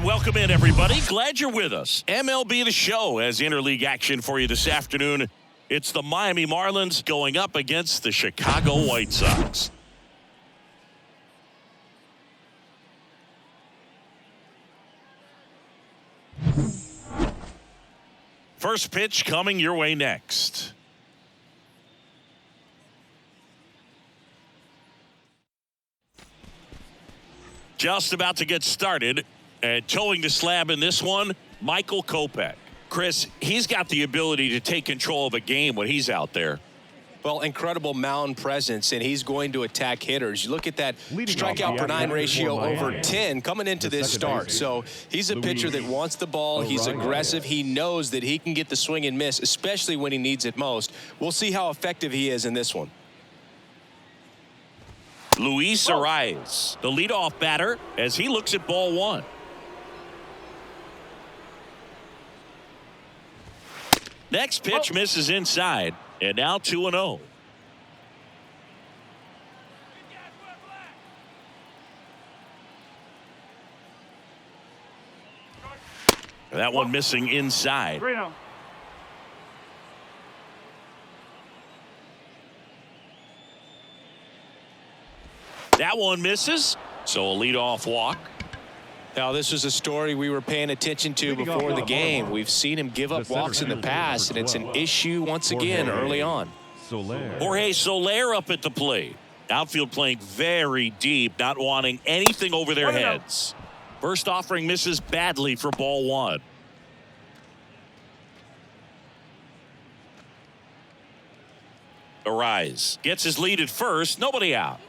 And welcome in, everybody. Glad you're with us. MLB The Show has interleague action for you this afternoon. It's the Miami Marlins going up against the Chicago White Sox. First pitch coming your way next. Just about to get started. And towing the slab in this one, Michael Kopech. Chris, he's got the ability to take control of a game when he's out there. Well, incredible mound presence, and he's going to attack hitters. You look at that strikeout per nine ratio over 10 coming into this start. So he's a pitcher that wants the ball. He's aggressive. He knows that he can get the swing and miss, especially when he needs it most. We'll see how effective he is in this one. Luis Ariz, the leadoff batter, as he looks at ball one. Next pitch misses inside, and now 2-0. That one missing inside. 3-0. That one misses, so a leadoff walk. Now, this was a story we were paying attention to before the game. We've seen him give up walks in the past, and it's an issue once again early on. Jorge Soler up at the plate. Outfield playing very deep, not wanting anything over their heads. First offering misses badly for ball one. Ariz gets his lead at first, nobody out.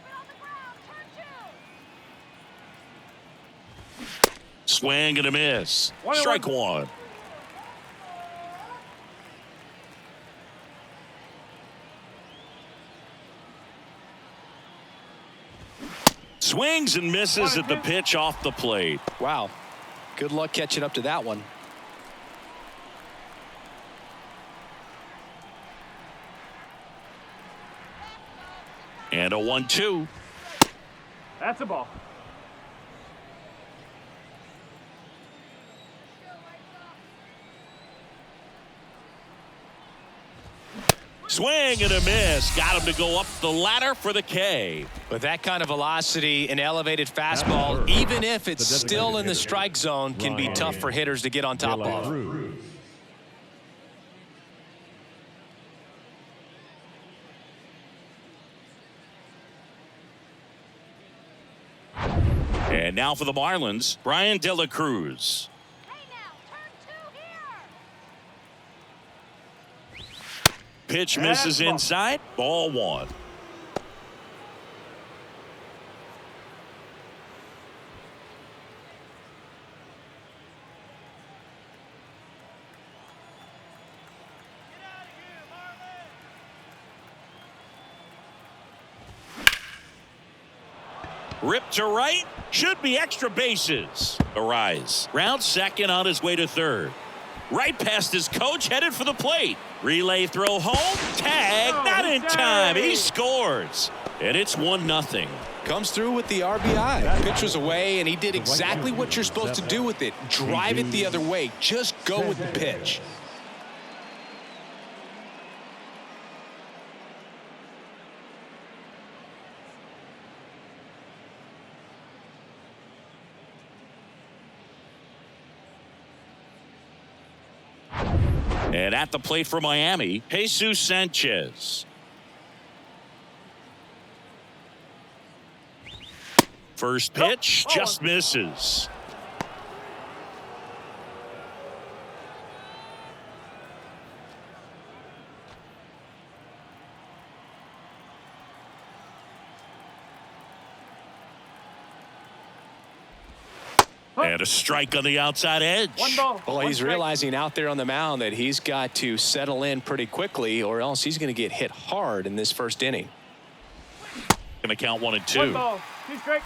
Swing and a miss. Strike one. Swings and misses at the pitch off the plate. Wow. Good luck catching up to that one. And a 1-2. That's a ball. Swing and a miss. Got him to go up the ladder for the K. With that kind of velocity, an elevated fastball, even if it's still in the strike zone, can be tough for hitters to get on top of. And now for the Marlins, Brian De La Cruz. Pitch misses inside. Ball one. Ripped to right. Should be extra bases. Ariz rounds second on his way to third. Right past his coach, headed for the plate. Relay throw home. Tag, not in time. He scores. And it's 1-0. Comes through with the RBI. Pitch was away, and he did exactly what you're supposed to do with it. Drive it the other way. Just go with the pitch. And at the plate for Miami, Jesus Sanchez. First pitch just misses. And a strike on the outside edge. Well, he's realizing out there on the mound that he's got to settle in pretty quickly, or else he's going to get hit hard in this first inning. Going to count 1 and 2. He's great.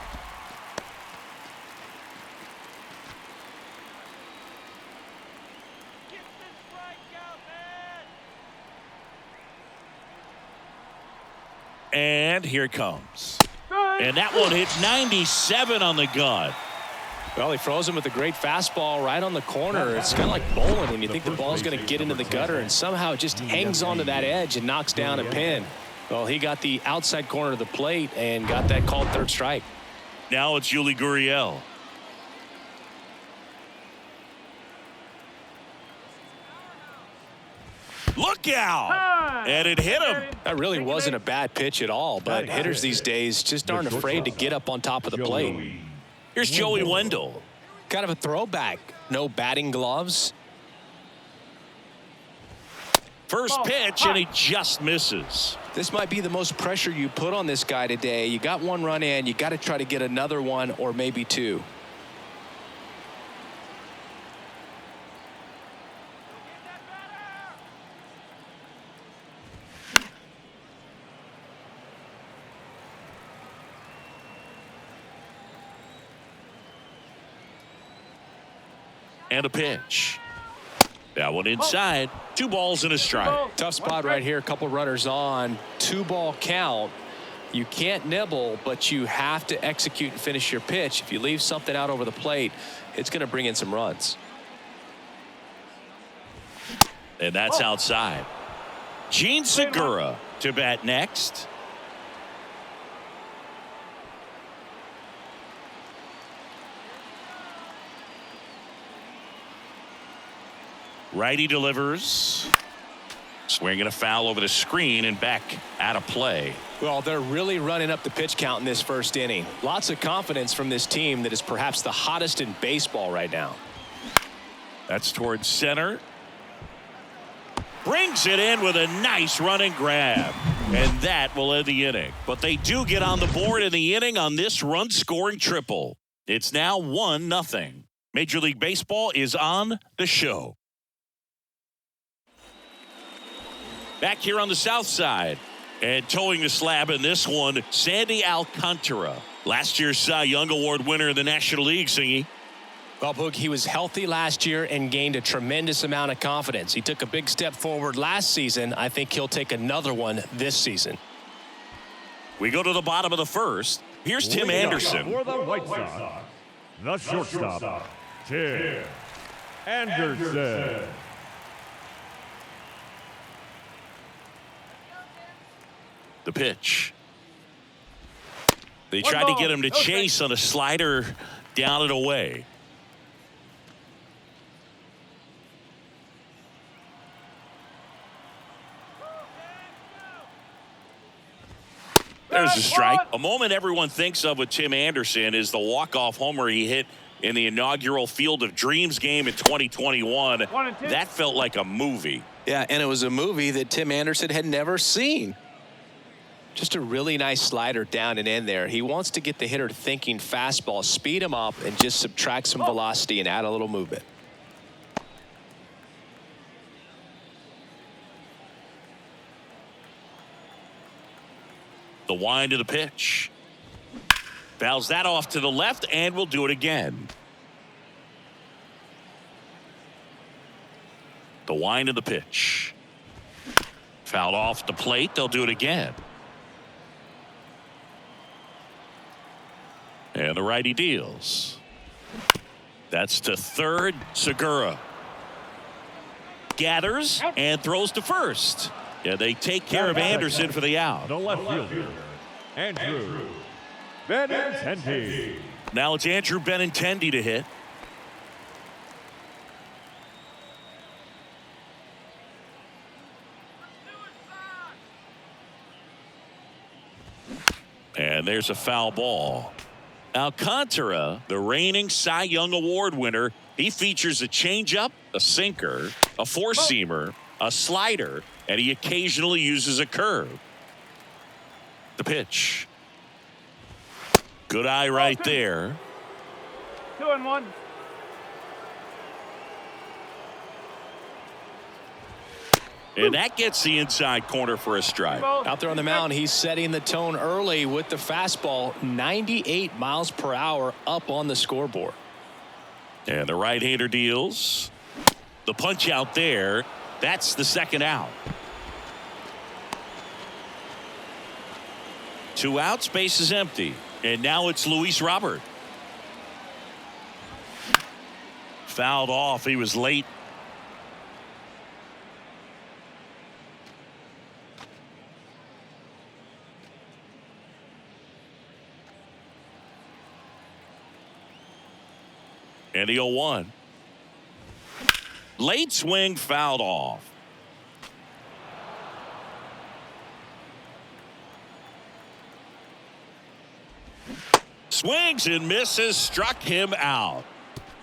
And here it comes. And that one hit 97 on the gun. Well, he throws him with a great fastball right on the corner. It's kind of like bowling when you think the ball's going to get into the gutter, and somehow it just hangs onto that edge and knocks down a pin. Well, he got the outside corner of the plate and got that called third strike. Now it's Yuli Gurriel. Look out! And it hit him. That really wasn't a bad pitch at all, but hitters these days just aren't afraid to get up on top of the plate. Here's Joey Wendell. Kind of a throwback. No batting gloves. First pitch, and he just misses. This might be the most pressure you put on this guy today. You got one run in, you got to try to get another one or maybe two. And a pitch. That one inside. 2 balls and a strike. Tough spot right here. A couple runners on. 2-ball count. You can't nibble, but you have to execute and finish your pitch. If you leave something out over the plate, it's going to bring in some runs. And that's outside. Gene Segura to bat next. Righty delivers. Swinging a foul over the screen and back out of play. Well, they're really running up the pitch count in this first inning. Lots of confidence from this team that is perhaps the hottest in baseball right now. That's towards center. Brings it in with a nice running grab. And that will end the inning. But they do get on the board in the inning on this run-scoring triple. It's now 1-0. Major League Baseball is on the show. Back here on the south side. And towing the slab in this one, Sandy Alcantara. Last year's Cy Young Award winner in the National League, Singy. Well, Boog, he was healthy last year and gained a tremendous amount of confidence. He took a big step forward last season. I think he'll take another one this season. We go to the bottom of the first. Here's Tim Anderson. For the White Sox, the shortstop, Tim Anderson. The pitch. They tried to get him to chase on a slider down and away. There's a strike. A moment everyone thinks of with Tim Anderson is the walk-off homer he hit in the inaugural Field of Dreams game in 2021. That felt like a movie. Yeah, and it was a movie that Tim Anderson had never seen. Just a really nice slider down and in there. He wants to get the hitter thinking fastball, speed him up, and just subtract some velocity and add a little movement. The wind of the pitch. Fouls that off to the left, and we'll do it again. The wind of the pitch. Fouled off the plate. They'll do it again. And the righty deals. That's to third. Segura gathers and throws to first. Yeah, they take care of Anderson for the out. The left fielder, Andrew Benintendi. Now it's Andrew Benintendi to hit. And there's a foul ball. Alcantara, the reigning Cy Young Award winner, he features a changeup, a sinker, a four-seamer, a slider, and he occasionally uses a curve. The pitch. Good eye right there. 2-1. And that gets the inside corner for a strike. Out there on the mound, he's setting the tone early with the fastball, 98 miles per hour up on the scoreboard. And the right-hander deals. The punch out there. That's the second out. 2 outs, base is empty. And now it's Luis Robert. fouled off. He was late. And the 0-1. Late swing fouled off. Swings and misses, struck him out.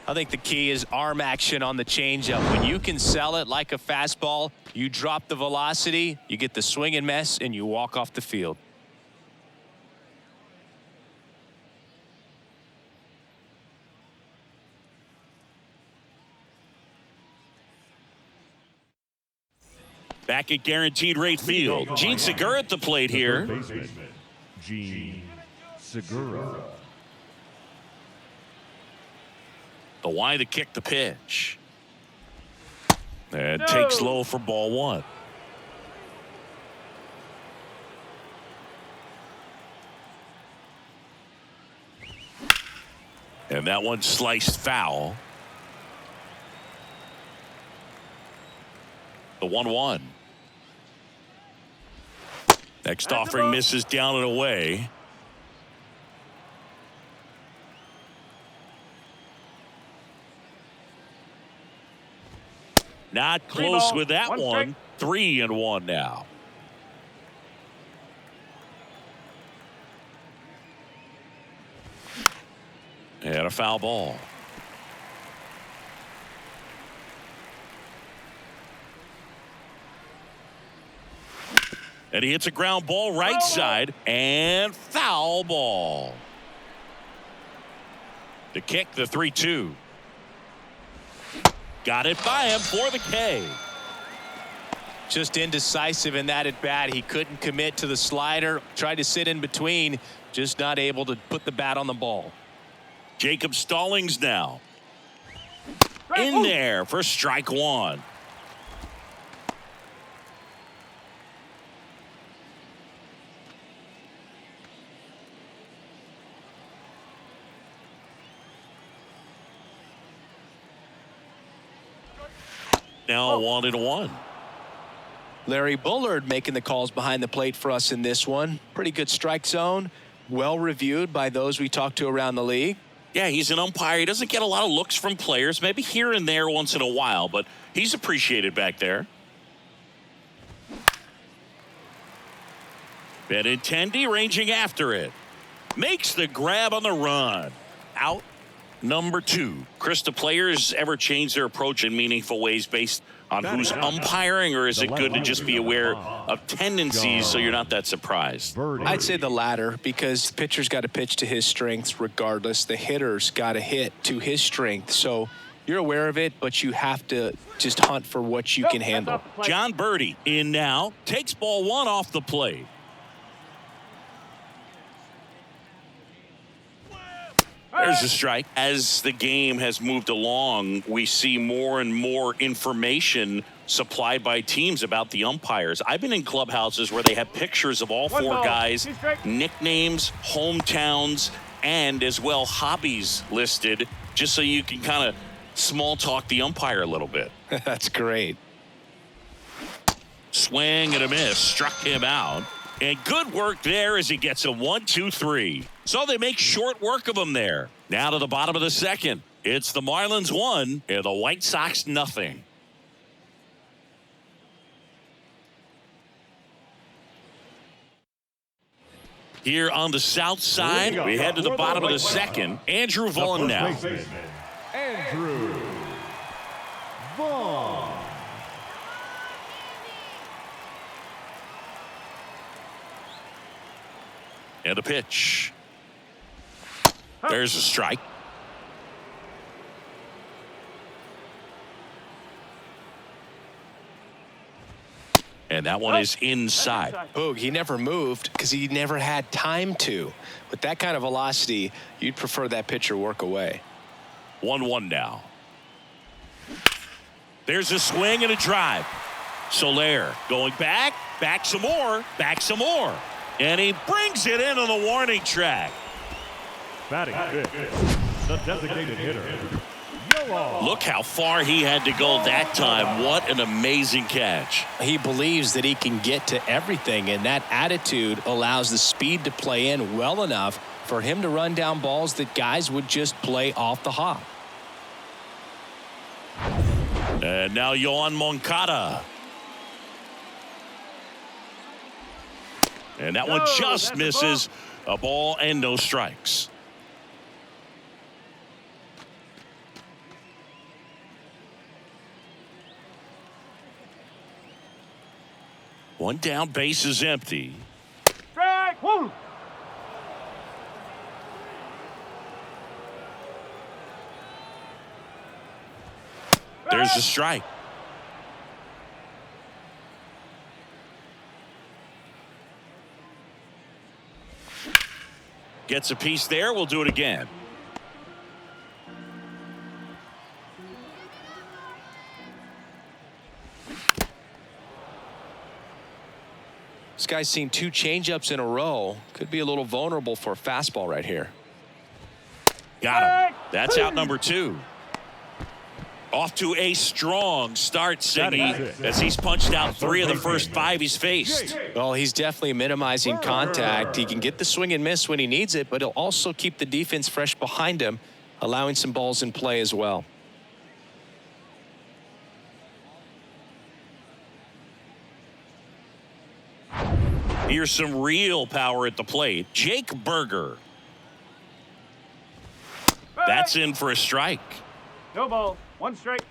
I think the key is arm action on the changeup. When you can sell it like a fastball, you drop the velocity, you get the swing and miss, and you walk off the field. Back at Guaranteed Rate Field, Gene Segura at the plate here. Gene Segura. The Y to kick the pitch. And takes low for ball 1. And that one sliced foul. The 1-1. Next offering misses down and away. Not close with that one. 3-1 now. And a foul ball. And he hits a ground ball right side and foul ball. The kick, the 3-2. Got it by him for the K. Just indecisive in that at bat. He couldn't commit to the slider. Tried to sit in between. Just not able to put the bat on the ball. Jacob Stallings now. In there for strike 1. Now 1-1. Larry Bullard making the calls behind the plate for us in this one. Pretty good strike zone. Well reviewed by those we talked to around the league. Yeah, he's an umpire. He doesn't get a lot of looks from players, maybe here and there once in a while, but he's appreciated back there. Benintendi ranging after it. Makes the grab on the run. Out number 2. Chris, do players ever change their approach in meaningful ways based on who's umpiring, or is it good to just be aware of tendencies so you're not that surprised? I'd say the latter, because the pitcher's got to pitch to his strengths regardless. The hitter's got to hit to his strength. So you're aware of it, but you have to just hunt for what you can handle. John Birdie in now. Takes ball 1 off the plate. There's a strike. As the game has moved along, we see more and more information supplied by teams about the umpires. I've been in clubhouses where they have pictures of all 4 guys, nicknames, hometowns, and as well hobbies listed, just so you can kind of small talk the umpire a little bit. That's great. Swing and a miss. Struck him out. And good work there as he gets a 1-2-3. So they make short work of him there. Now to the bottom of the 2nd. It's the Marlins 1 and the White Sox nothing. Here on the south side, we head to the bottom of the 2nd. Andrew Vaughn now. Andrew Vaughn. And a pitch. There's a strike. And that one is inside. Boog, he never moved because he never had time to. With that kind of velocity, you'd prefer that pitcher work away. 1-1 now. There's a swing and a drive. Soler going back some more, And he brings it in on the warning track. Batting fifth, the designated hitter, Look how far he had to go that time. What an amazing catch. He believes that he can get to everything, and that attitude allows the speed to play in well enough for him to run down balls that guys would just play off the hop. And now Yohan Moncada. And that one just misses. A ball and no strikes. One down, base is empty. Strike one. There's the strike. Gets a piece there. We'll do it again. This guy's seen 2 changeups in a row. Could be a little vulnerable for a fastball right here. Got him. That's out number 2. Off to a strong start, Siggy, as he's punched out 3 of the first 5 he's faced. Well, he's definitely minimizing contact. He can get the swing and miss when he needs it, but he'll also keep the defense fresh behind him, allowing some balls in play as well. Here's some real power at the plate. Jake Berger. That's in for a strike. No ball. 1 strike.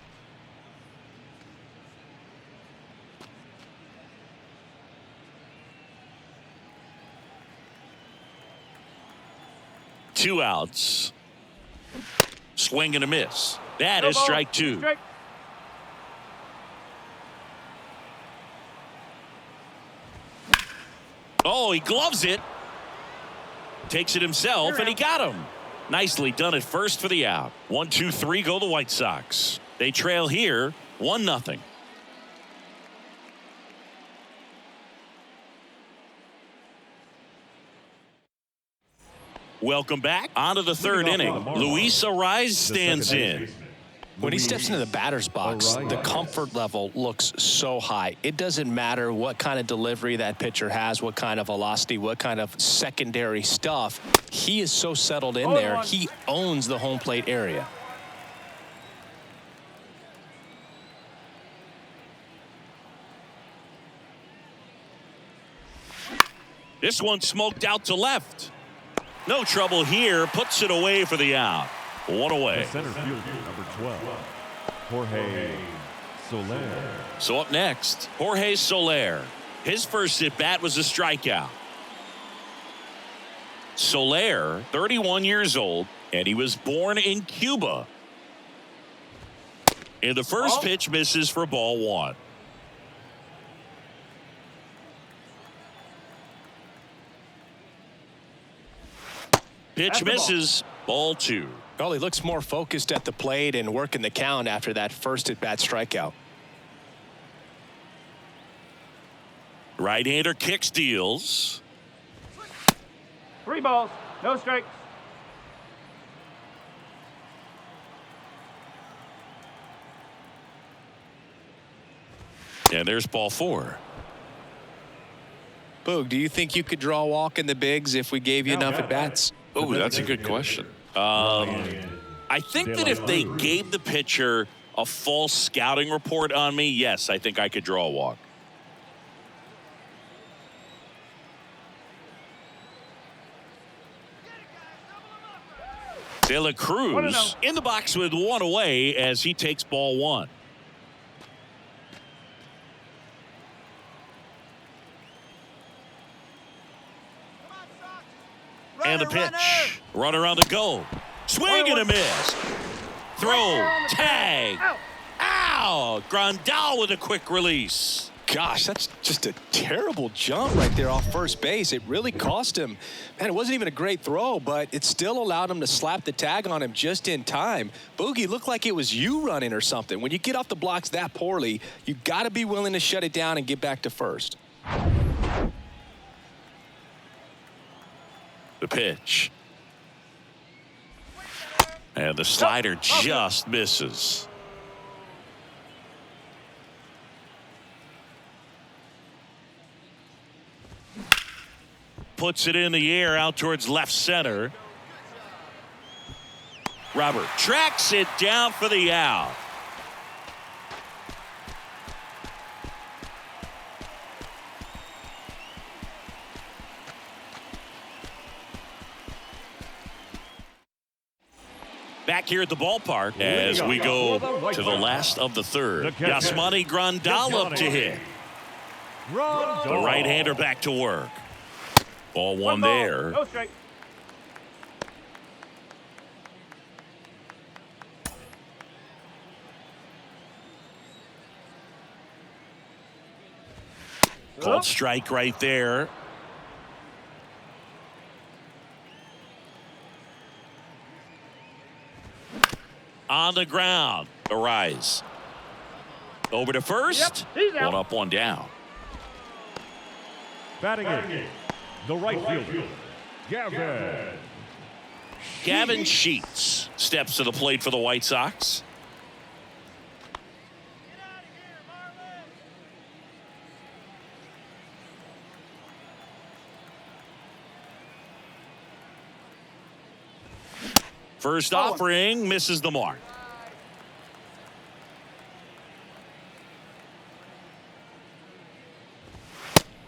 Two outs. Swing and a miss. That is strike 2. Strike. Oh, he gloves it. Takes it himself, and he got him. Nicely done at first for the out. 1, 2, 3 go the White Sox. They trail here 1-0. Welcome back. On to the 3rd inning. Luis Ariz stands in. When he steps into the batter's box, the comfort level looks so high. It doesn't matter what kind of delivery that pitcher has, what kind of velocity, what kind of secondary stuff. He is so settled in there. He owns the home plate area. This one smoked out to left. No trouble here. Puts it away for the out. 1 away. Center fielder, number 12, Jorge Soler. So up next, Jorge Soler. His first at bat was a strikeout. Soler, 31 years old, and he was born in Cuba. And the first pitch misses for ball 1. Pitch misses, ball 2. Well, he looks more focused at the plate and working the count after that first at-bat strikeout. Right-hander kick steals. 3 balls. No strikes. And there's ball 4. Boog, do you think you could draw a walk in the bigs if we gave you enough at-bats? Oh, that's a good question. I think that if they gave the pitcher a false scouting report on me, yes, I think I could draw a walk. De La Cruz in the box with 1 away as he takes ball 1. And the pitch. Runner on the go. Swing and a miss. Throw. Tag. Ow. Grandal with a quick release. Gosh, that's just a terrible jump right there off first base. It really cost him. Man, it wasn't even a great throw, but it still allowed him to slap the tag on him just in time. Boogie, looked like it was you running or something. When you get off the blocks that poorly, you got to be willing to shut it down and get back to first. The pitch. And the slider just misses. Puts it in the air out towards left center. Robert tracks it down for the out. Back here at the ballpark as we go to the last of the third. Yasmani Grandal up to hit. The right-hander back to work. Ball one there. Go straight. Called strike right there. On the ground. Arise. Over to first. One up, one down. Batting in. The right fielder, Gavin Sheets steps to the plate for the White Sox. First offering misses the mark.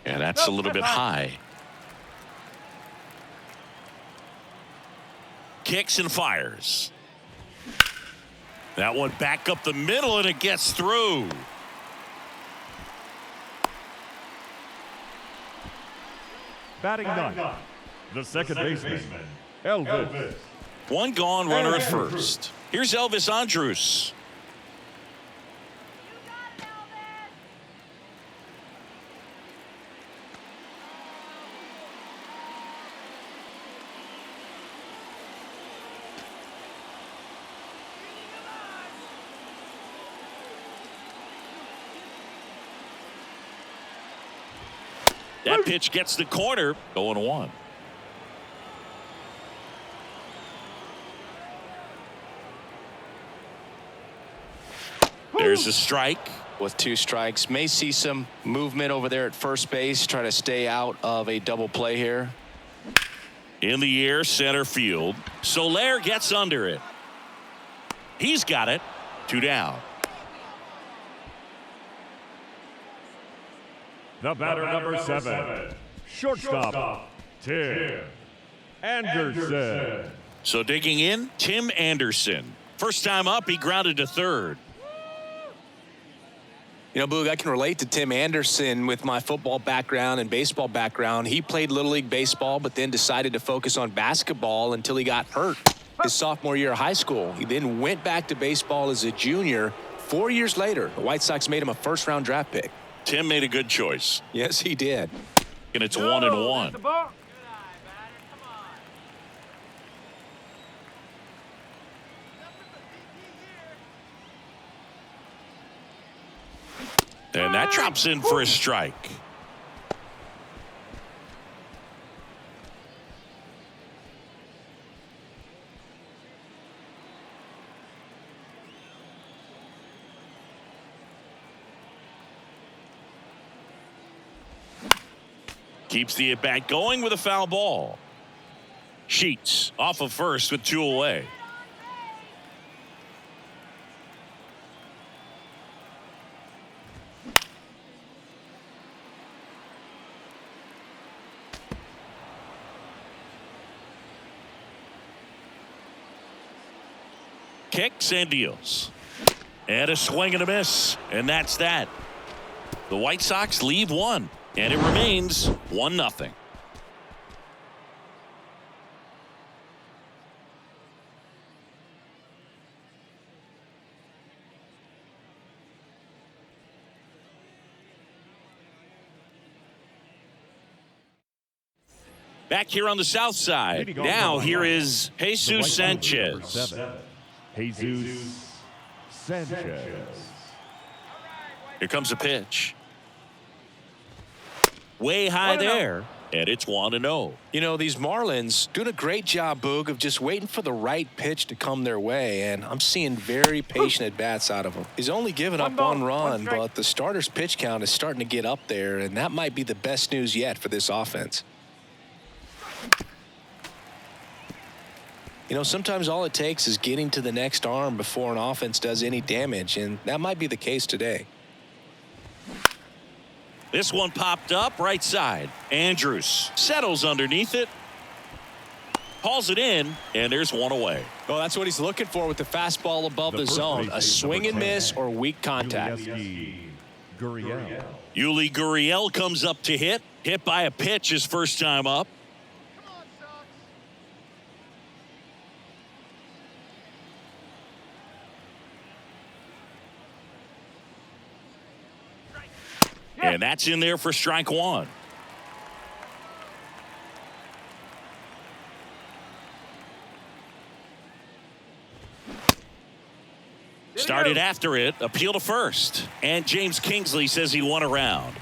And that's a little bit high. Kicks and fires. That one back up the middle, and it gets through. batting ninth. The second baseman, Elvis. One gone, runner at first. Here's Elvis Andrus. That pitch gets the corner, 0-1. There's a strike. With 2 strikes, may see some movement over there at first base, try to stay out of a double play here. In the air, center field. Soler gets under it. He's got it. 2 down. The batter, number 7, shortstop, Tim Anderson. So digging in, Tim Anderson. First time up, he grounded to third. You know, Boog, I can relate to Tim Anderson with my football background and baseball background. He played Little League Baseball, but then decided to focus on basketball until he got hurt his sophomore year of high school. He then went back to baseball as a junior. 4 years later, the White Sox made him a first-round draft pick. Tim made a good choice. Yes, he did. And it's 1-1. And that drops in for a strike. Keeps the at-bat going with a foul ball. Sheets off of first with 2 away. Kicks and deals. And a swing and a miss. And that's that. The White Sox leave 1. And it remains 1-0. Back here on the south side. Now here is Jesus Sanchez. Jesus Sanchez. Here comes a pitch. Way high there. And it's 1-0. You know, these Marlins doing a great job, Boog, of just waiting for the right pitch to come their way, and I'm seeing very patient at-bats out of him. He's only given up one run, but the starter's pitch count is starting to get up there, and that might be the best news yet for this offense. You know, sometimes all it takes is getting to the next arm before an offense does any damage, and that might be the case today. This one popped up right side. Andrews settles underneath it. Hauls it in, and there's one away. Well, that's what he's looking for with the fastball above the zone. A swing and miss or weak contact. Yuli Gurriel comes up to hit. Hit by a pitch his first time up. And that's in there for strike one. Started after it, appeal to first. And James Kingsley says he won a round.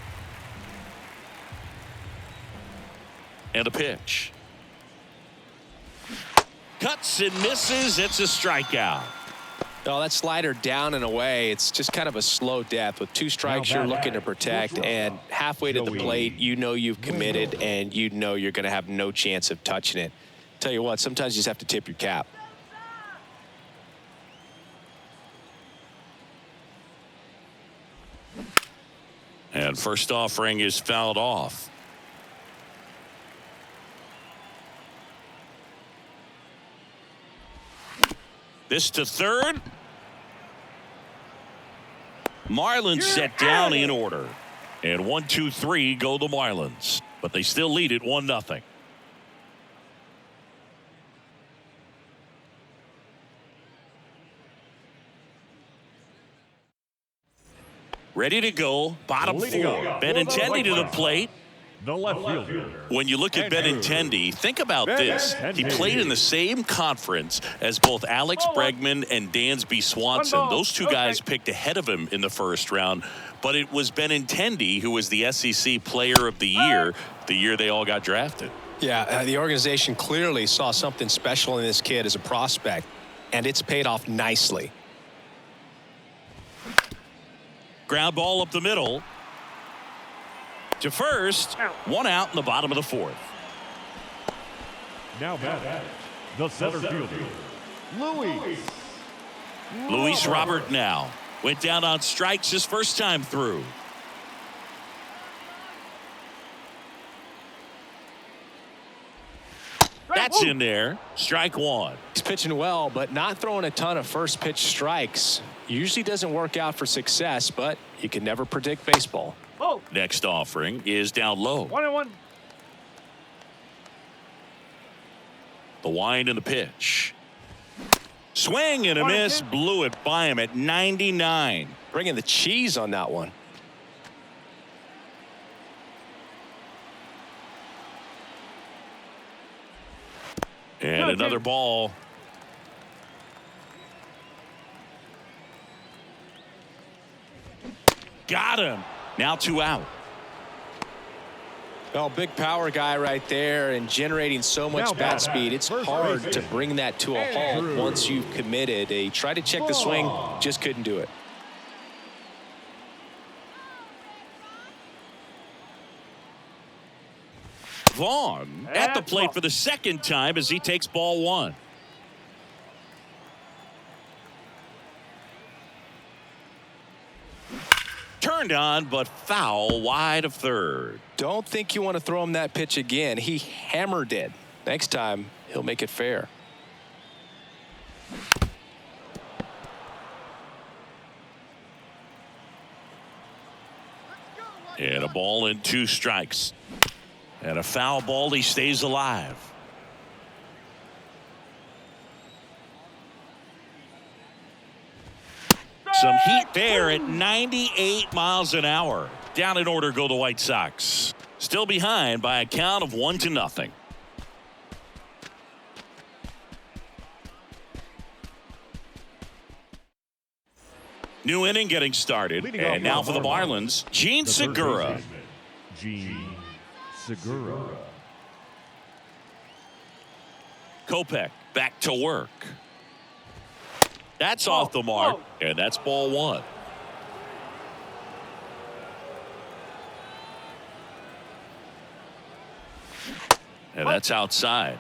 And a pitch. Cuts and misses. It's a strikeout. Oh, that slider down and away. It's just kind of a slow death. With 2 strikes, you're looking to protect, and halfway to the plate, you know you've committed, and you know you're going to have no chance of touching it. Tell you what, sometimes you just have to tip your cap. And first offering is fouled off. This to third. Marlins set down in order. And 1, 2, 3 go the Marlins. But they still lead it 1-0. Ready to go. Bottom 4. Benintendi to the plate. The left fielder. When you look at Benintendi, think about this. He played in the same conference as both Alex Bregman and Dansby Swanson. Those two guys picked ahead of him in the first round, but it was Benintendi who was the SEC Player of the Year they all got drafted. Yeah, the organization clearly saw something special in this kid as a prospect, and it's paid off nicely. Ground ball up the middle. To first, 1 out in the bottom of the 4th. Now batting, the center fielder, Luis Robert now went down on strikes his first time through. That's in there. Strike 1. He's pitching well, but not throwing a ton of first pitch strikes. Usually doesn't work out for success, but you can never predict baseball. Next offering is down low. 1-1. The wind and the pitch. Swing and a miss. Blew it by him at 99. Bringing the cheese on that one. And another ball. Got him. Now 2 out. Well, big power guy right there and generating so much bat speed. It's hard to bring that to a halt once you've committed. He tried to check the swing, just couldn't do it. Vaughn at the plate for the second time as he takes ball 1. Turned on, but foul wide of third. Don't think you want to throw him that pitch again. He hammered it. Next time, he'll make it fair. And a ball and 2 strikes. And a foul ball, he stays alive. Some heat there at 98 miles an hour. Down in order go the White Sox. Still behind by a count of 1-0. New inning getting started. And now for the Marlins, Gene Segura. Segura. Kopech back to work. That's off the mark, and that's ball one. And that's outside.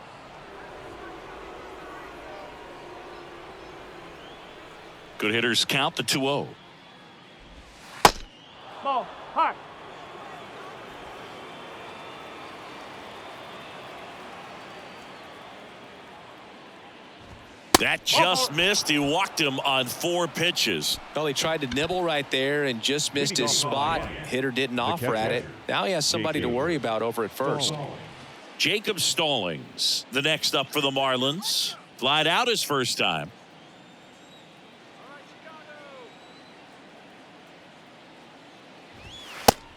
Good hitters count the 2-0. Ball, hard. That just missed. He walked him on 4 pitches. Well, he tried to nibble right there and just missed his spot. Hitter didn't offer at it. Now he has somebody to worry about over at first. Jacob Stallings, the next up for the Marlins. Flied out his first time.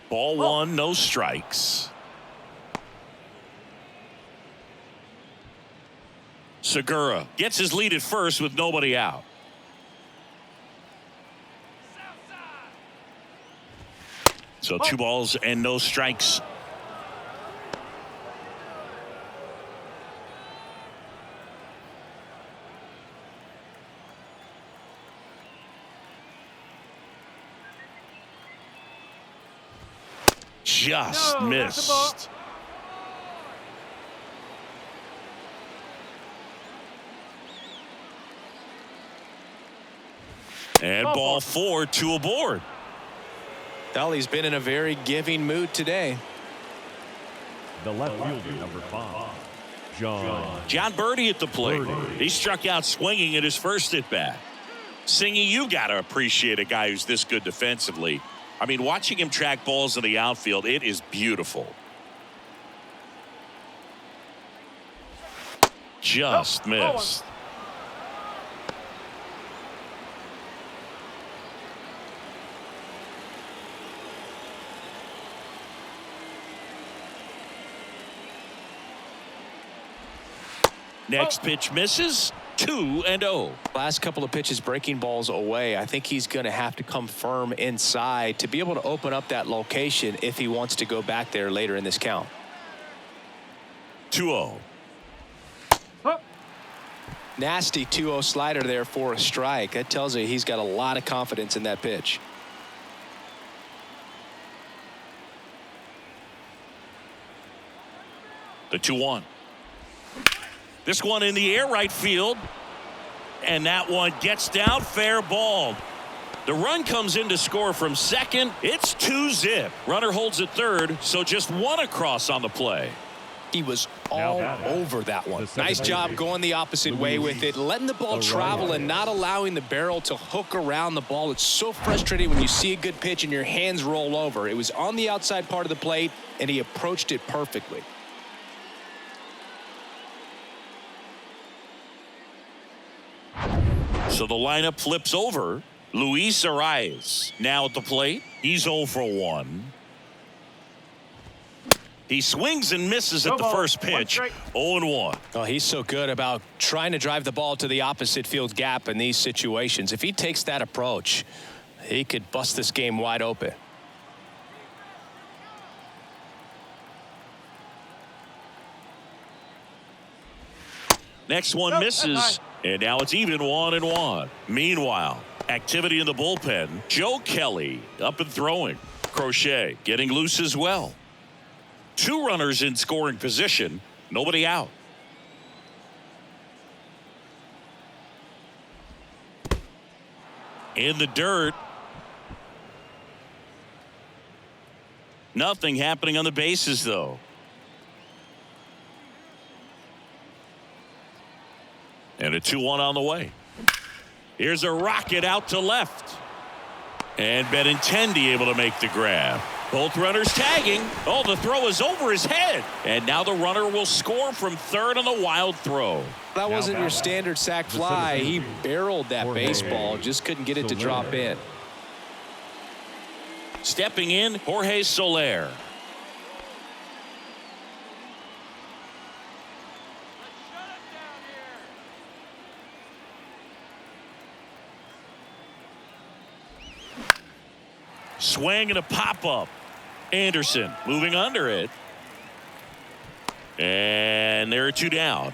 Ball one, no strikes. Segura gets his lead at first with nobody out. So 2 balls and no strikes. Just missed. And ball 4, 2 aboard. Well, he's been in a very giving mood today. The left fielder, number 5, John Birdie at the plate. He struck out swinging at his first at bat. Singy, you got to appreciate a guy who's this good defensively. I mean, watching him track balls in the outfield, it is beautiful. Just missed. Next pitch misses. 2-0. Last couple of pitches breaking balls away. I think he's going to have to come firm inside to be able to open up that location if he wants to go back there later in this count. 2-0. Nasty 2-0 slider there for a strike. That tells you he's got a lot of confidence in that pitch. The 2-1. This one in the air, right field. And that one gets down, fair ball. The run comes in to score from second. It's 2-zip. Runner holds at third, so just 1 across on the play. He was all over that one. Nice job going the opposite way with it, letting the ball travel and not allowing the barrel to hook around the ball. It's so frustrating when you see a good pitch and your hands roll over. It was on the outside part of the plate, and he approached it perfectly. So the lineup flips over. Luis Arias now at the plate. He's 0 for 1. He swings and misses at the first pitch. 0-1. Oh, he's so good about trying to drive the ball to the opposite field gap in these situations. If he takes that approach, he could bust this game wide open. Next one misses. And now it's even 1-1. Meanwhile, activity in the bullpen. Joe Kelly up and throwing. Crochet getting loose as well. 2 runners in scoring position. Nobody out. In the dirt. Nothing happening on the bases, though. And a 2-1 on the way. Here's a rocket out to left. And Benintendi able to make the grab. Both runners tagging. Oh, the throw is over his head. And now the runner will score from third on the wild throw. That wasn't your standard sac fly. He barreled that baseball, just couldn't get it to drop in. Stepping in, Jorge Soler. Swing and a pop-up. Anderson moving under it. And there are 2 down.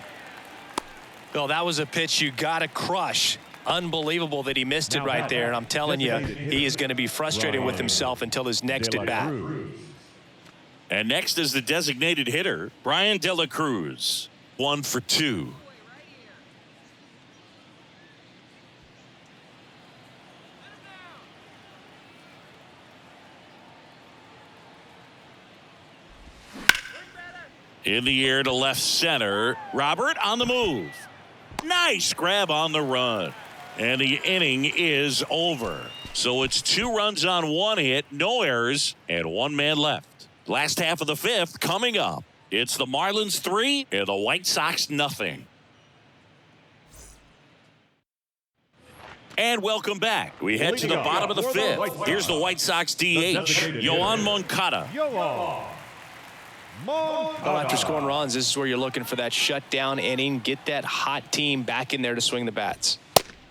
Well, that was a pitch you got to crush. Unbelievable that he missed it right there. And I'm telling you, he is going to be frustrated with himself until his next at bat. And next is the designated hitter, Brian De La Cruz. 1 for 2. In the air to left center. Robert on the move. Nice grab on the run. And the inning is over. So it's 2 runs on 1 hit, no errors, and 1 man left. Last half of the 5th coming up. It's the Marlins 3 and the White Sox nothing. And welcome back. We head to the bottom of the 5th. Here's the White Sox DH, Yoan Moncada. Well, after scoring runs, this is where you're looking for that shutdown inning. Get that hot team back in there to swing the bats.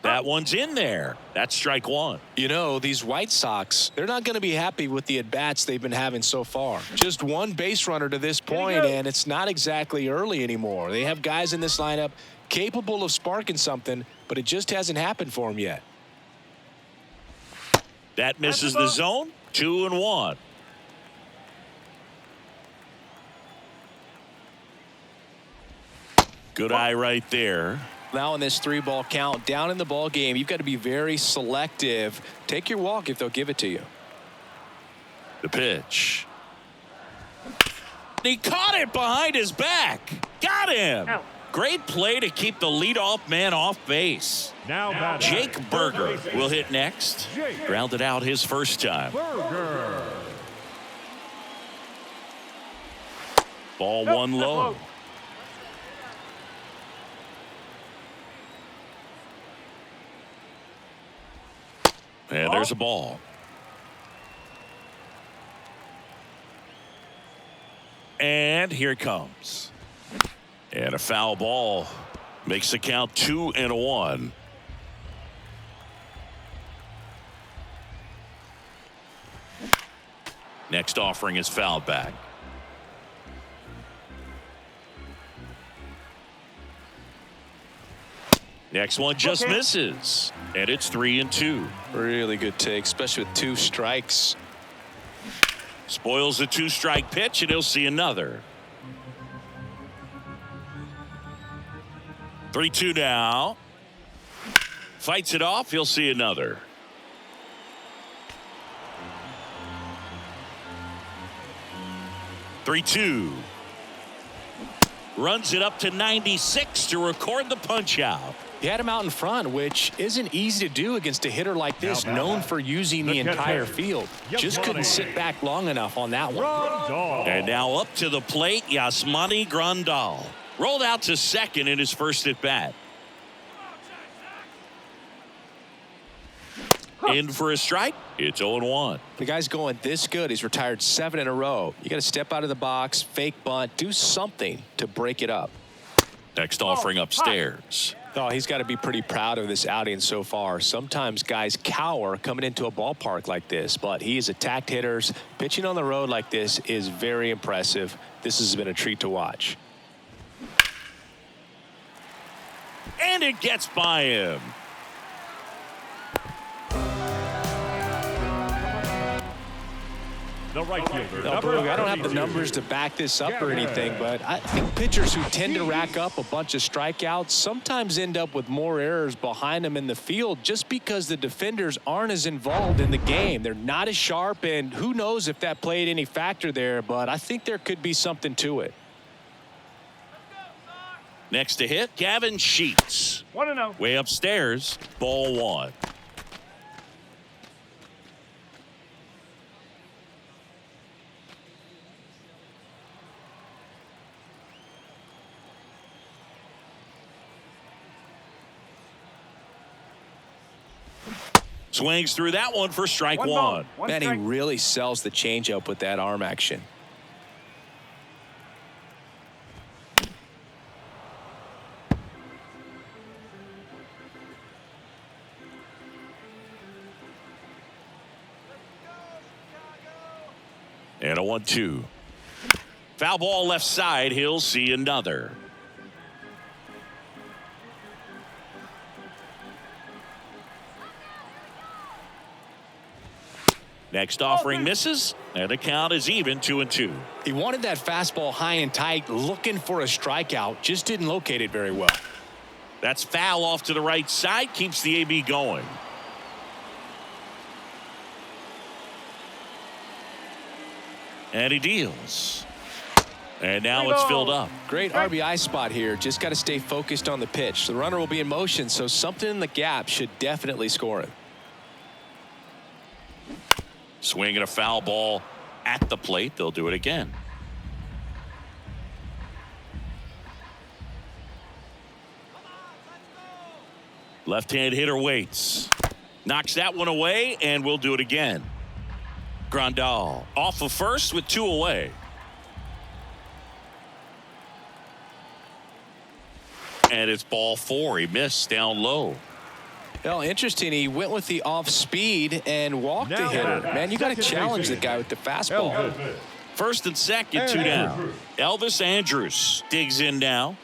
That one's in there. That's strike 1. You know, these White Sox, they're not going to be happy with the at-bats they've been having so far. Just 1 base runner to this point, and it's not exactly early anymore. They have guys in this lineup capable of sparking something, but it just hasn't happened for them yet. That misses the zone. 2-1. Good eye right there. Now in this 3-ball count, down in the ball game, you've got to be very selective. Take your walk if they'll give it to you. The pitch. He caught it behind his back. Got him. Ow. Great play to keep the leadoff man off base. Now Jake Berger will hit next. Grounded out his first time. Berger. Ball 1 low. And there's a ball. And here it comes. And a foul ball makes the count 2-1. Next offering is fouled back. Next one just misses. And it's 3-2. Really good take, especially with 2 strikes. Spoils the 2-strike pitch, and he'll see another. 3-2 now. Fights it off. He'll see another. (3-2). Runs it up to 96 to record the punch out. He had him out in front, which isn't easy to do against a hitter like this, known for using the entire field. Just couldn't sit back long enough on that one. And now up to the plate, Yasmani Grandal. Rolled out to second in his first at bat. In for a strike. It's 0-1. The guy's going this good. He's retired 7 in a row. You got to step out of the box, fake bunt, do something to break it up. Next offering upstairs. Oh, he's got to be pretty proud of this outing so far. Sometimes guys cower coming into a ballpark like this, but he has attacked hitters. Pitching on the road like this is very impressive. This has been a treat to watch. And it gets by him. The right fielder. No, Berg, I don't have the numbers to back this up or anything, but I think pitchers who tend to rack up a bunch of strikeouts sometimes end up with more errors behind them in the field just because the defenders aren't as involved in the game. They're not as sharp, and who knows if that played any factor there, but I think there could be something to it. Next to hit, Gavin Sheets. 1-0. Way upstairs, ball 1. Swings through that one for strike 1. Man, he really sells the changeup with that arm action. And a 1-2. Foul ball left side. He'll see another. Next offering misses, and the count is even 2-2. He wanted that fastball high and tight, looking for a strikeout. Just didn't locate it very well. That's foul off to the right side. Keeps the AB going. And he deals. And now it's filled up. Great RBI spot here. Just got to stay focused on the pitch. The runner will be in motion, so something in the gap should definitely score him. Swinging a foul ball at the plate. They'll do it again. Left-hand hitter waits. Knocks that one away, and we'll do it again. Grandal off of first with 2 away. And it's ball 4. He missed down low. Well, interesting. He went with the off speed and walked the hitter. Man, you got to challenge the guy with the fastball. First and second, 2 down. Elvis Andrus digs in now.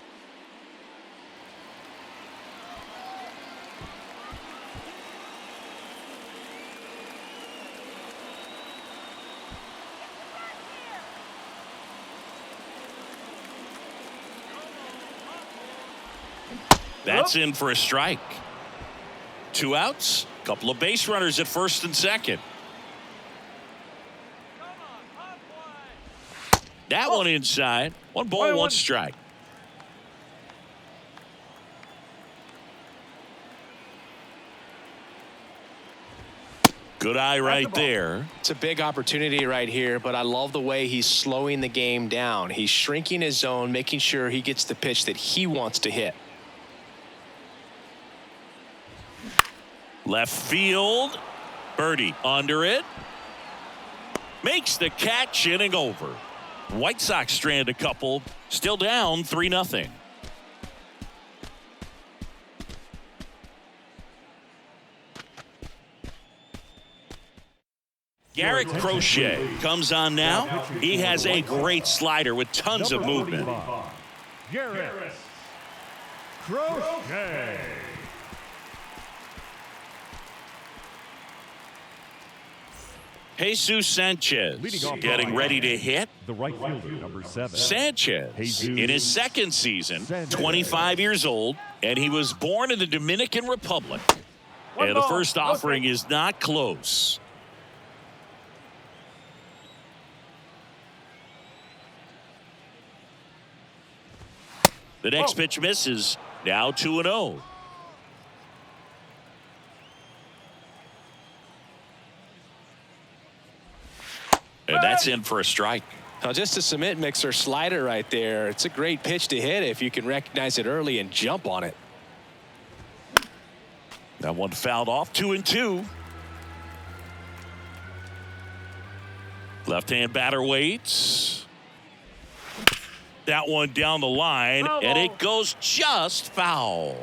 That's in for a strike. 2 outs, couple of base runners at first and second. That one inside. 1 ball, 1 strike. Good eye right there. It's a big opportunity right here, but I love the way he's slowing the game down. He's shrinking his zone, making sure he gets the pitch that he wants to hit. Left field. Birdie under it. Makes the catch, inning over. White Sox strand a couple. Still down 3-0. Garrett Crochet comes on now. He has a great slider with tons of movement. Garrett Crochet. Jesus Sanchez getting ready to hit. The right fielder, number 7. Sanchez in his second season, 25 years old, and he was born in the Dominican Republic. And the first offering is not close. The next pitch misses. Now 2-0. And that's in for a strike. Now, just a cement mixer slider right there. It's a great pitch to hit if you can recognize it early and jump on it. That one fouled off. 2-2. Left-hand batter waits. That one down the line, and it goes just foul.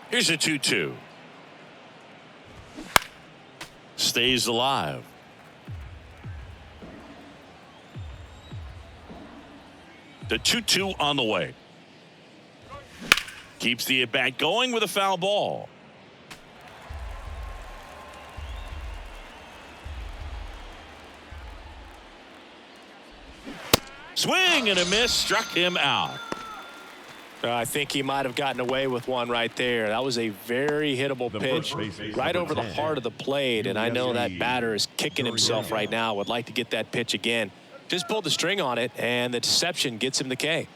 Here's a 2-2. Stays alive. The 2-2 on the way. Keeps the at-bat going with a foul ball. Swing and a miss, struck him out. I think he might have gotten away with one right there. That was a very hittable pitch right over the heart of the plate, and I know that batter is kicking himself right now. Would like to get that pitch again. Just pulled the string on it, and the deception gets him the K.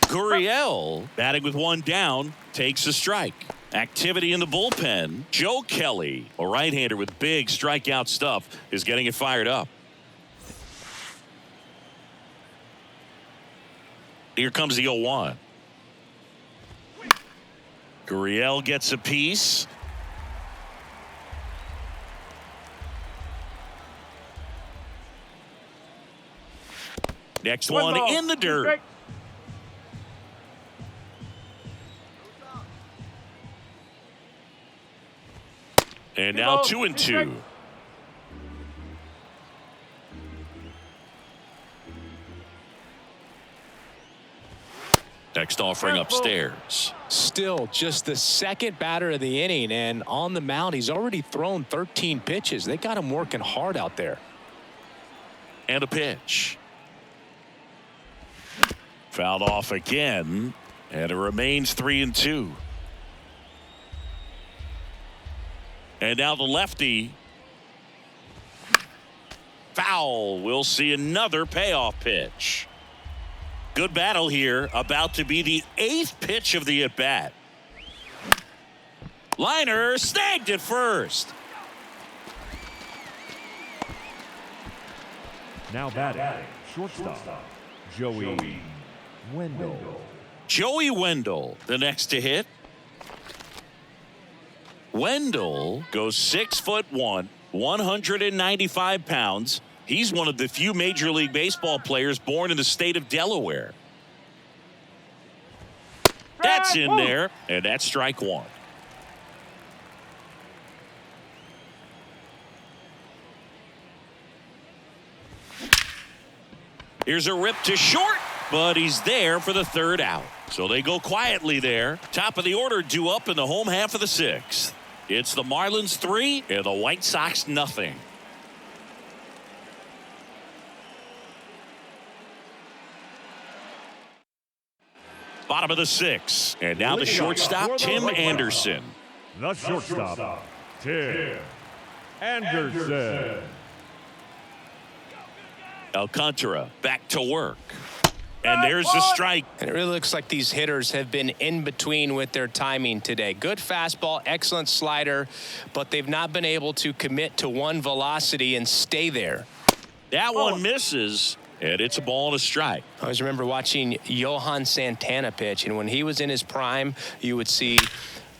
Gurriel batting with 1 down takes a strike. Activity in the bullpen. Joe Kelly, a right-hander with big strikeout stuff, is getting it fired up. Here comes the 0-1. Gurriel gets a piece. Next one in the dirt. And now 2-2. Next offering upstairs. Still just the second batter of the inning, and on the mound he's already thrown 13 pitches. They got him working hard out there. And a pitch. Fouled off again, and it remains 3-2. And now the lefty. Foul. We'll see another payoff pitch. Good battle here, about to be the 8th pitch of the at-bat. Liner snagged at first. Now batting, shortstop, Joey Wendell. Joey Wendell, the next to hit. Wendell goes 6'1", 195 pounds. He's one of the few Major League Baseball players born in the state of Delaware. That's in there, and that's strike one. Here's a rip to short, but he's there for the third out. So they go quietly there. Top of the order due up in the home half of the 6th. It's the Marlins 3 and the White Sox nothing. Bottom of the 6th. And now the shortstop, Tim Anderson. The shortstop, Tim Anderson. Alcantara back to work. And there's the strike. And it really looks like these hitters have been in between with their timing today. Good fastball, excellent slider, but they've not been able to commit to one velocity and stay there. That one misses, and it's a ball and a strike. I always remember watching Johan Santana pitch, and when he was in his prime, you would see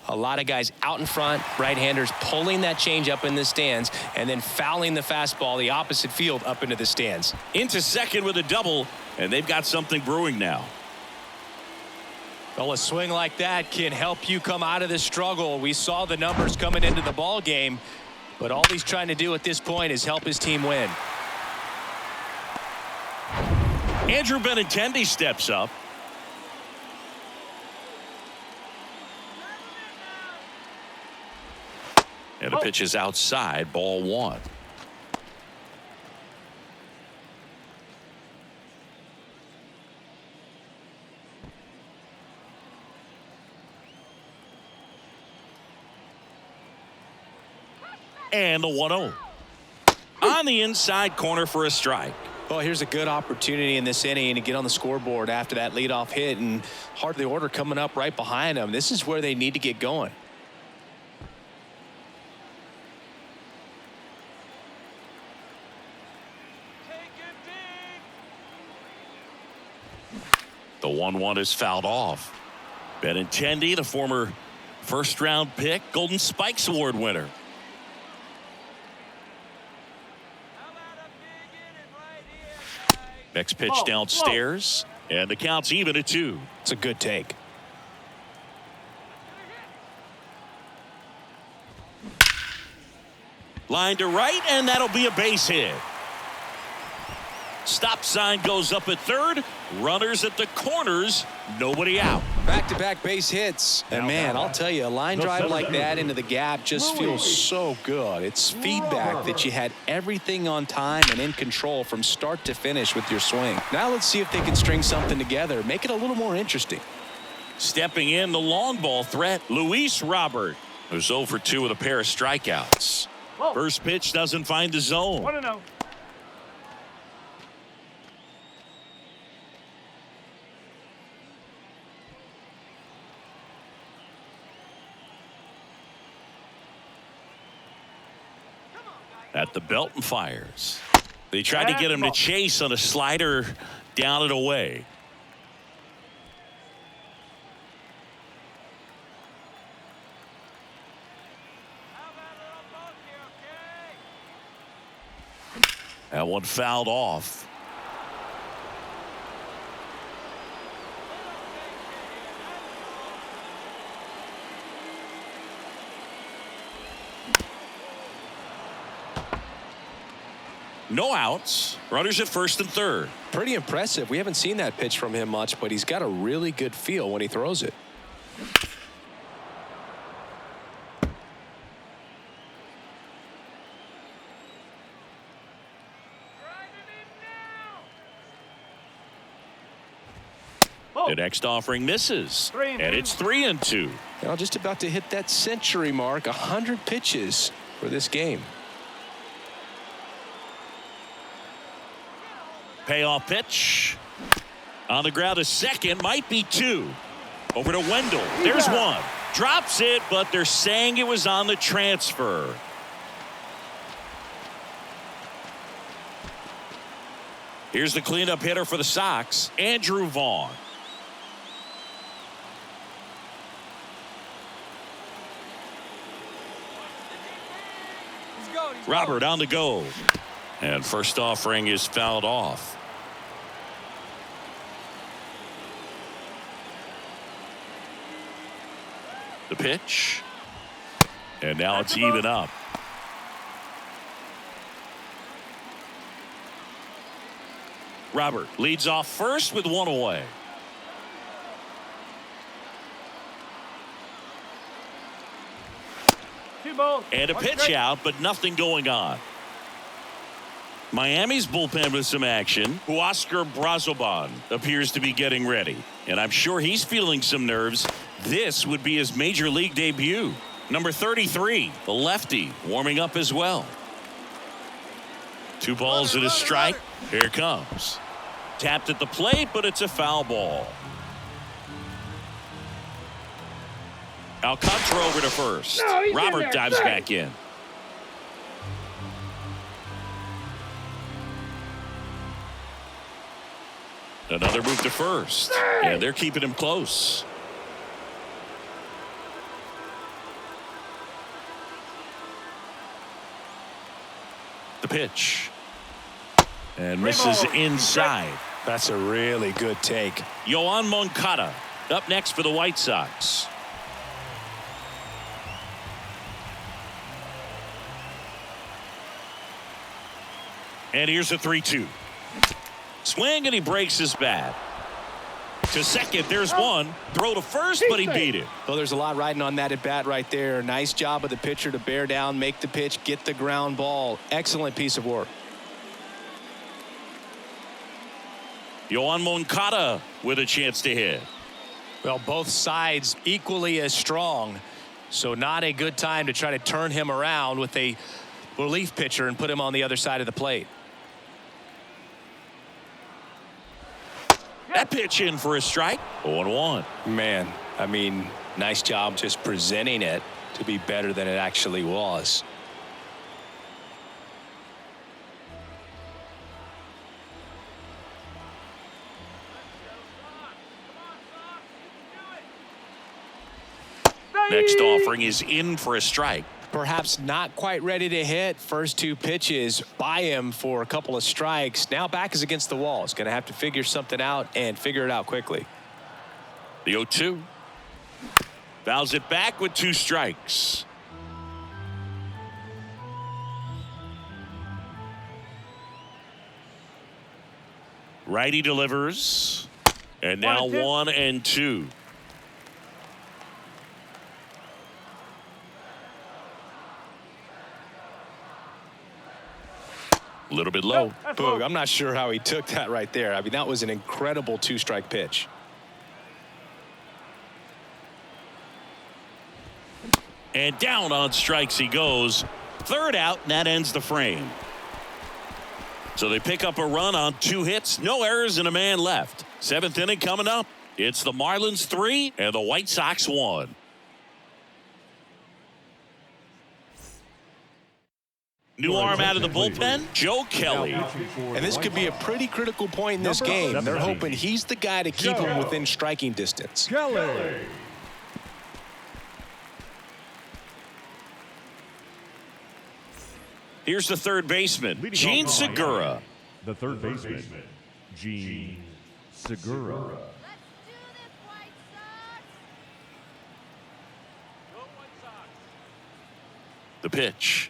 a lot of guys out in front, right-handers pulling that change up in the stands and then fouling the fastball the opposite field up into the stands. Into second with a double, and they've got something brewing now. Well, a swing like that can help you come out of this struggle. We saw the numbers coming into the ball game, but all he's trying to do at this point is help his team win. Andrew Benintendi steps up. And the pitch is outside, ball one. And the 1-0. On the inside corner for a strike. Well, here's a good opportunity in this inning to get on the scoreboard after that leadoff hit, and heart of the order coming up right behind them. This is where they need to get going. The 1-1 is fouled off. Benintendi, the former first-round pick, Golden Spikes Award winner. Next pitch downstairs, and the count's even at 2. It's a good take. Line to right, and that'll be a base hit. Stop sign goes up at third. Runners at the corners. Nobody out. Back-to-back base hits. And, man, I'll tell you, a line drive like that into the gap just feels so good. It's feedback that you had everything on time and in control from start to finish with your swing. Now let's see if they can string something together. Make it a little more interesting. Stepping in, the long ball threat, Luis Robert, who's 0 for 2 with a pair of strikeouts. First pitch doesn't find the zone. 1-0. At the belt and fires. They tried to get him to chase on a slider down and away. That one fouled off. No outs. Runners at first and third. Pretty impressive. We haven't seen that pitch from him much, but he's got a really good feel when he throws it. The next offering misses. And it's 3-2. Now just about to hit that century mark. 100 pitches for this game. Payoff pitch. On the ground, a second. Might be two. Over to Wendell. There's one. Drops it, but they're saying it was on the transfer. Here's the cleanup hitter for the Sox, Andrew Vaughn. Robert on the go. And first offering is fouled off. The pitch. And now it's even up. Robert leads off first with one away. And a pitch out, but nothing going on. Miami's bullpen with some action. Huascar Brazoban appears to be getting ready. And I'm sure he's feeling some nerves. This would be his major league debut. Number 33, the lefty, warming up as well. 2 balls and a strike. Here it comes. Tapped at the plate, but it's a foul ball. Alcantara over to first. Robert dives back in. Another move to first. And they're keeping him close. The pitch. And misses inside. That's a really good take. Yoan Moncada up next for the White Sox. And here's a 3-2. Swing, and he breaks his bat. To second, there's one. Throw to first, but he beat it. Well, there's a lot riding on that at bat right there. Nice job of the pitcher to bear down, make the pitch, get the ground ball. Excellent piece of work. Yoan Moncada with a chance to hit. Well, both sides equally as strong. So not a good time to try to turn him around with a relief pitcher and put him on the other side of the plate. That pitch in for a strike. 0-1. Man, I mean, nice job just presenting it to be better than it actually was. Next offering is in for a strike. Perhaps not quite ready to hit. First 2 pitches by him for a couple of strikes. Now back is against the wall. He's going to have to figure something out and figure it out quickly. The 0-2. Fouls it back with 2 strikes. Righty delivers. And now 1-2. A little bit low. Boog, I'm not sure how he took that right there. I mean, that was an incredible 2-strike pitch. And down on strikes he goes. Third out, and that ends the frame. So they pick up a run on 2 hits, no errors, and a man left. 7th inning coming up. It's the Marlins 3 and the White Sox 1. New arm out of the bullpen, Joe Kelly. And this could be a pretty critical point in this game. They're hoping he's the guy to keep him within striking distance. Kelly. Here's the third baseman, Gene Segura. The third baseman, Gene Segura. The pitch.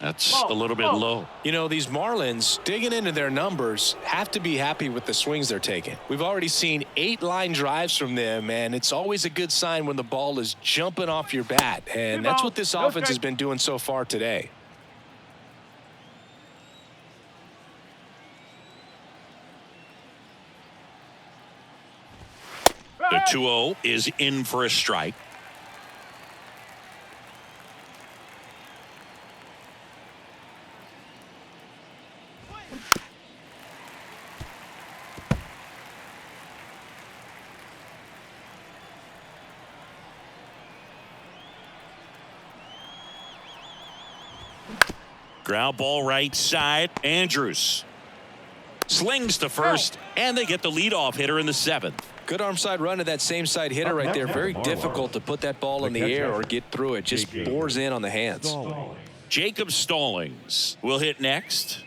That's a little bit low. You know, these Marlins, digging into their numbers, have to be happy with the swings they're taking. We've already seen 8 line drives from them, and it's always a good sign when the ball is jumping off your bat. And that's what this offense has been doing so far today. The 2-0 is in for a strike. Ground ball right side. Andrews slings to first, and they get the leadoff hitter in the 7th. Good arm side run to that same side hitter right there. Very difficult to put that ball in the air or get through it. Just bores in on the hands. Jacob Stallings will hit next.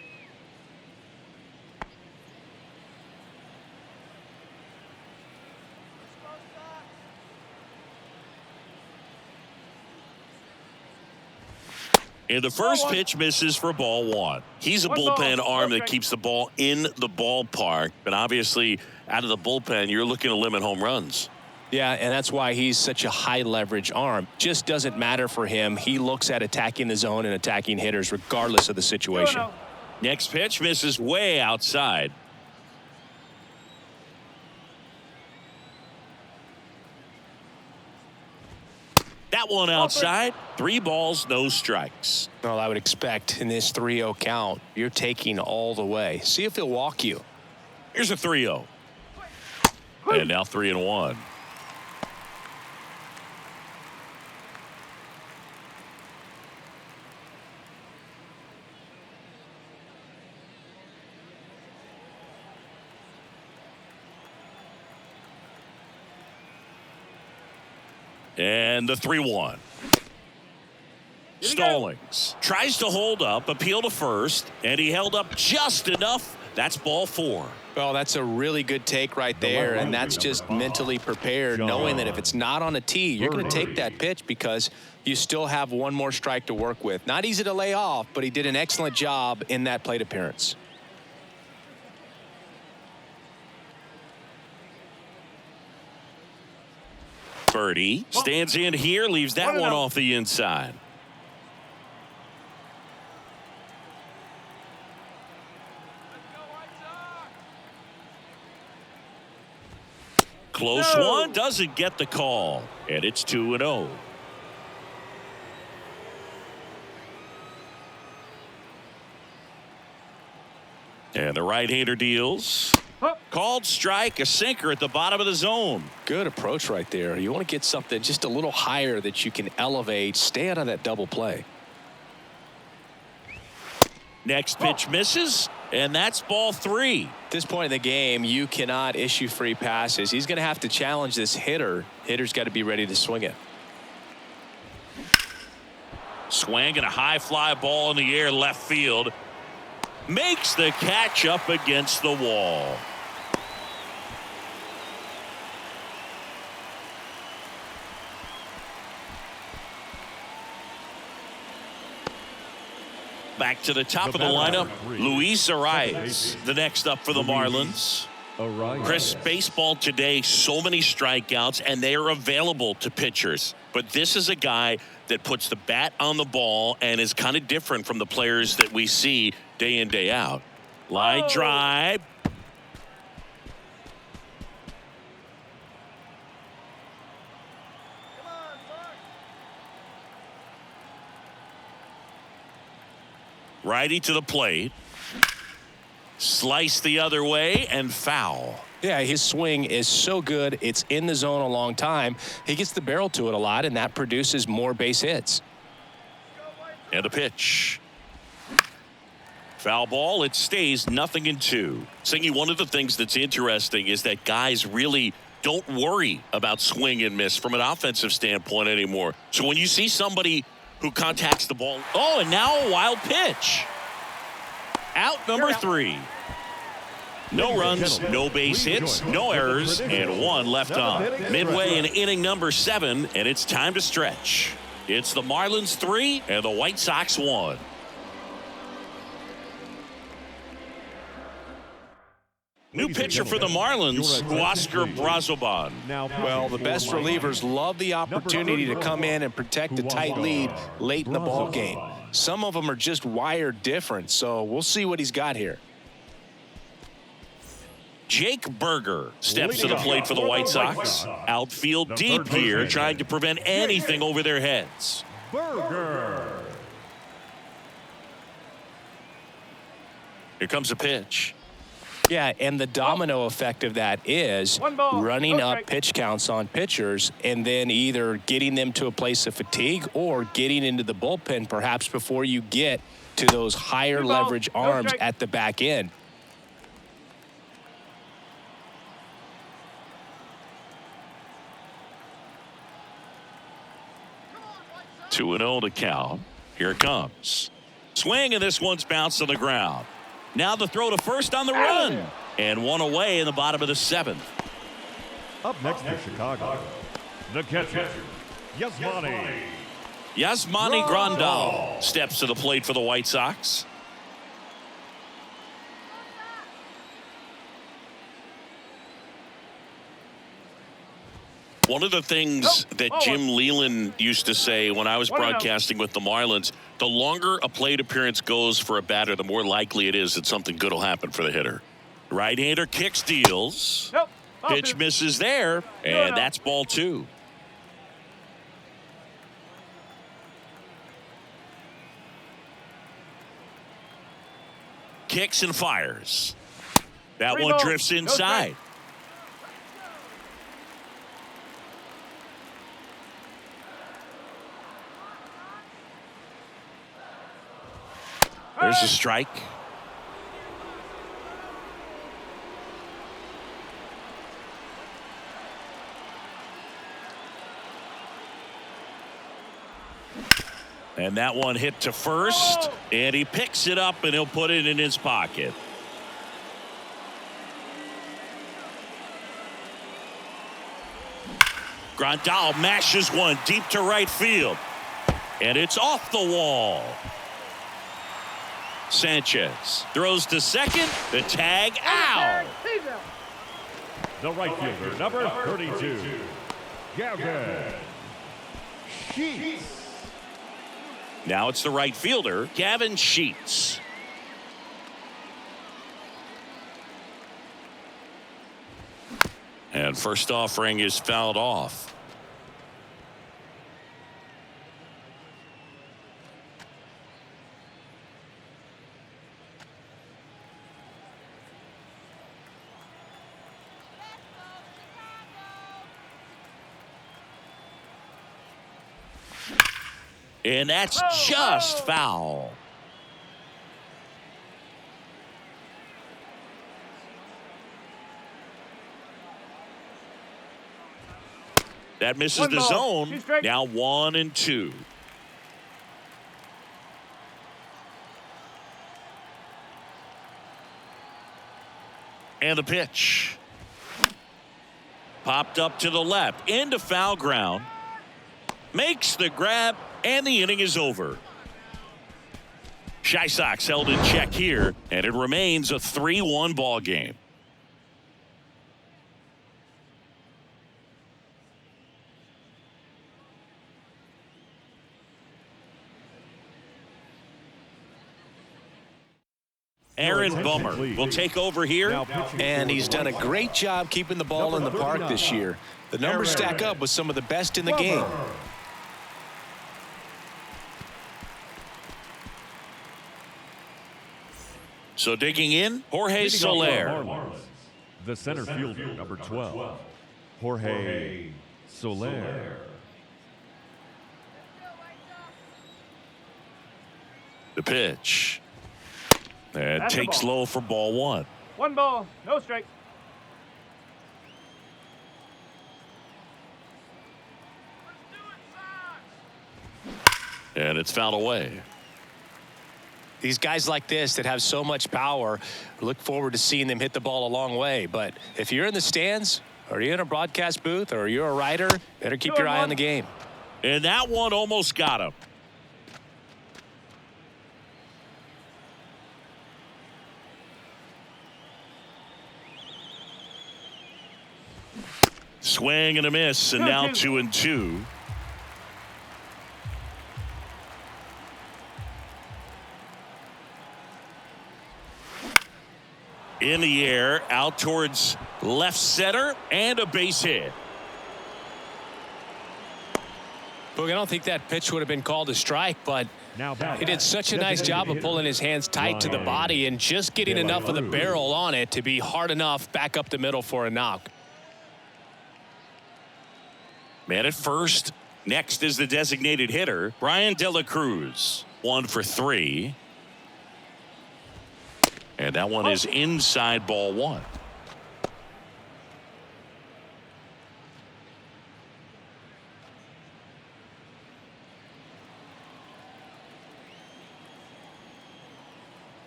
And the first pitch misses for ball 1. He's a bullpen arm that keeps the ball in the ballpark. But obviously, out of the bullpen, you're looking to limit home runs. Yeah, and that's why he's such a high leverage arm. Just doesn't matter for him. He looks at attacking the zone and attacking hitters regardless of the situation. Next pitch misses way outside. That one outside. 3 balls, no strikes. Well, I would expect in this 3-0 count, you're taking all the way. See if he'll walk you. Here's a 3-0. And now 3-1. And the 3-1. Stallings tries to hold up, appeal to first, and he held up just enough. That's ball 4. Well, that's a really good take right there, and that's just mentally prepared, knowing that if it's not on a tee, you're going to take that pitch because you still have one more strike to work with. Not easy to lay off, but he did an excellent job in that plate appearance. Birdie stands in here, leaves that one off the inside. Close one, doesn't get the call, and it's 2-0. And the right-hander deals. Called strike, a sinker at the bottom of the zone. Good approach right there. You want to get something just a little higher that you can elevate, stay out of that double play. Next pitch misses, and that's ball 3. At this point in the game, you cannot issue free passes. He's going to have to challenge this hitter. Hitter's got to be ready to swing it. Swing and a high fly ball in the air left field. Makes the catch up against the wall. Back to the top of the lineup, Luis Arias, the next up for the Marlins. Chris, baseball today, so many strikeouts, and they are available to pitchers. But this is a guy that puts the bat on the ball and is kind of different from the players that we see day in, day out. Line drive. Righty to the plate. Slice the other way and foul. Yeah, his swing is so good. It's in the zone a long time. He gets the barrel to it a lot, and that produces more base hits. And a pitch. Foul ball. It stays 0-2. Singy, one of the things that's interesting is that guys really don't worry about swing and miss from an offensive standpoint anymore. So when you see somebody who contacts the ball. Oh, and now a wild pitch. Out number 3. No runs, no base hits, no errors, and 1 left on. Midway in inning number 7, and it's time to stretch. It's the Marlins 3 and the White Sox 1. New pitcher for the Marlins, Oscar Brazoban. Well, the best relievers love the opportunity to come in and protect a tight lead late in the ball game. Some of them are just wired different, so we'll see what he's got here. Jake Berger steps to the plate for the White Sox. Outfield deep here, trying to prevent anything over their heads. Berger. Here comes a pitch. Yeah, and the domino effect of that is running up pitch counts on pitchers and then either getting them to a place of fatigue or getting into the bullpen perhaps before you get to those higher leverage arms at the back end. Two and 0 to count. Here it comes. Swing, and this one's bounced to the ground. Now the throw to first on the run. And one away in the bottom of the seventh. Up next for Chicago, the catcher, Yasmani Grandal steps to the plate for the White Sox. One of the things that Jim Leland used to say when I was broadcasting with the Marlins, the longer a plate appearance goes for a batter, the more likely it is that something good will happen for the hitter. Right-hander kicks, deals. Pitch misses there, and that's ball two. Kicks and fires. That one drifts inside. There's a strike. And that one hit to first, and he picks it up and he'll put it in his pocket. Grandal mashes one deep to right field, and it's off the wall. Sanchez throws to second. The tag out. the right fielder, number 32, Gavin Sheets. Now it's the right fielder, Gavin Sheets. And first offering is fouled off. And that's just foul. That misses the zone. Now 1-2. And the pitch. Popped up to the left. Into foul ground. Makes the grab. And the inning is over. Chi Sox held in check here. And it remains a 3-1 ball game. Aaron Bummer will take over here. And he's done a great job keeping the ball in the park this year. The numbers stack up with some of the best in the game. So digging in, Jorge Soler. The center fielder, number 12, Jorge Soler. The pitch. And takes low for ball one. 1 ball, no strike. And it's fouled away. These guys like this that have so much power, look forward to seeing them hit the ball a long way. But if you're in the stands, or you're in a broadcast booth, or you're a writer, better keep your eye on the game. And that one almost got him. Swing and a miss, and now 2-2. In the air, out towards left center, and a base hit. Boog, I don't think that pitch would have been called a strike, but he did such a nice job of pulling his hands tight to the body and just getting enough of the barrel on it to be hard enough back up the middle for a knock. Man at first. Next is the designated hitter, Brian De La Cruz. 1 for 3. And that one is inside, ball 1.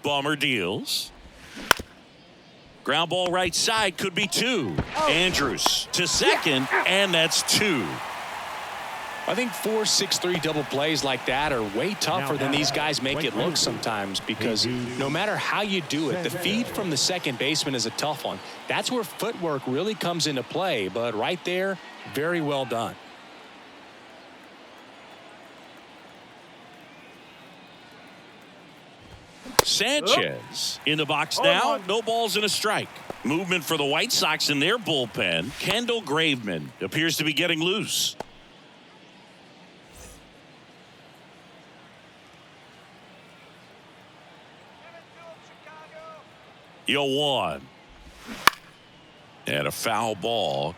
Bummer deals. Ground ball right side, could be 2. Andrews to second, and that's 2. I think 4-6-3 double plays like that are way tougher than these guys make it look sometimes, because no matter how you do it, the feed from the second baseman is a tough one. That's where footwork really comes into play, but right there, very well done. Sanchez in the box now. No balls and a strike. Movement for the White Sox in their bullpen. Kendall Graveman appears to be getting loose. 0-1. And a foul ball.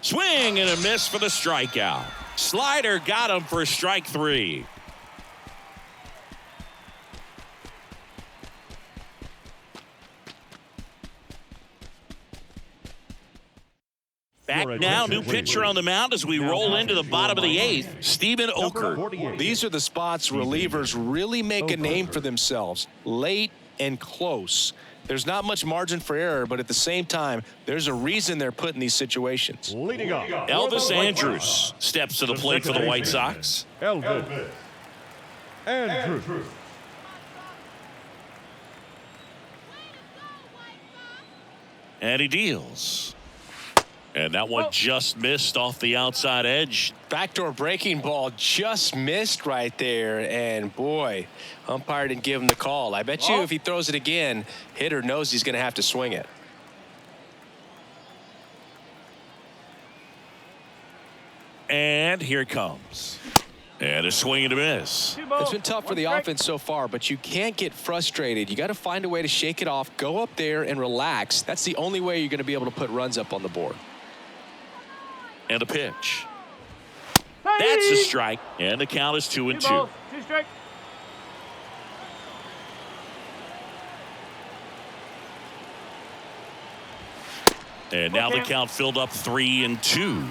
Swing and a miss for the strikeout. Slider got him for strike 3. Back now, new pitcher on the mound as we roll into the bottom of the 8th, Steven Oker. These are the spots relievers really make a name for themselves. Late and close. There's not much margin for error, but at the same time, there's a reason they're put in these situations. Elvis Andrus steps to the plate for the White Sox. Elvis Andrus. And he deals. And that one just missed off the outside edge. Backdoor breaking ball just missed right there. And boy, umpire didn't give him the call. I bet you if he throws it again, hitter knows he's going to have to swing it. And here it comes. And a swing and a miss. It's been tough for the offense so far, but you can't get frustrated. You got to find a way to shake it off, go up there and relax. That's the only way you're going to be able to put runs up on the board. And a pitch. That's a strike. And the count is 2-2. 2 strikes. And now the count filled up 3-2.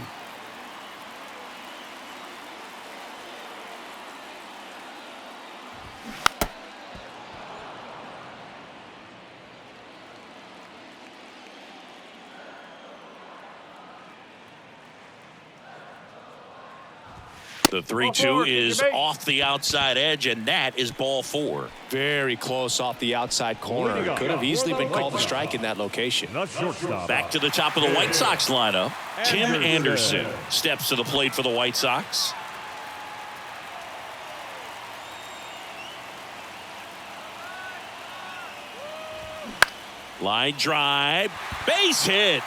The 3-2 is off the outside edge, and that is ball 4. Very close off the outside corner. Could have easily been called a strike in that location. Back to the top of the White Sox lineup. Tim Anderson steps to the plate for the White Sox. Line drive. Base hit.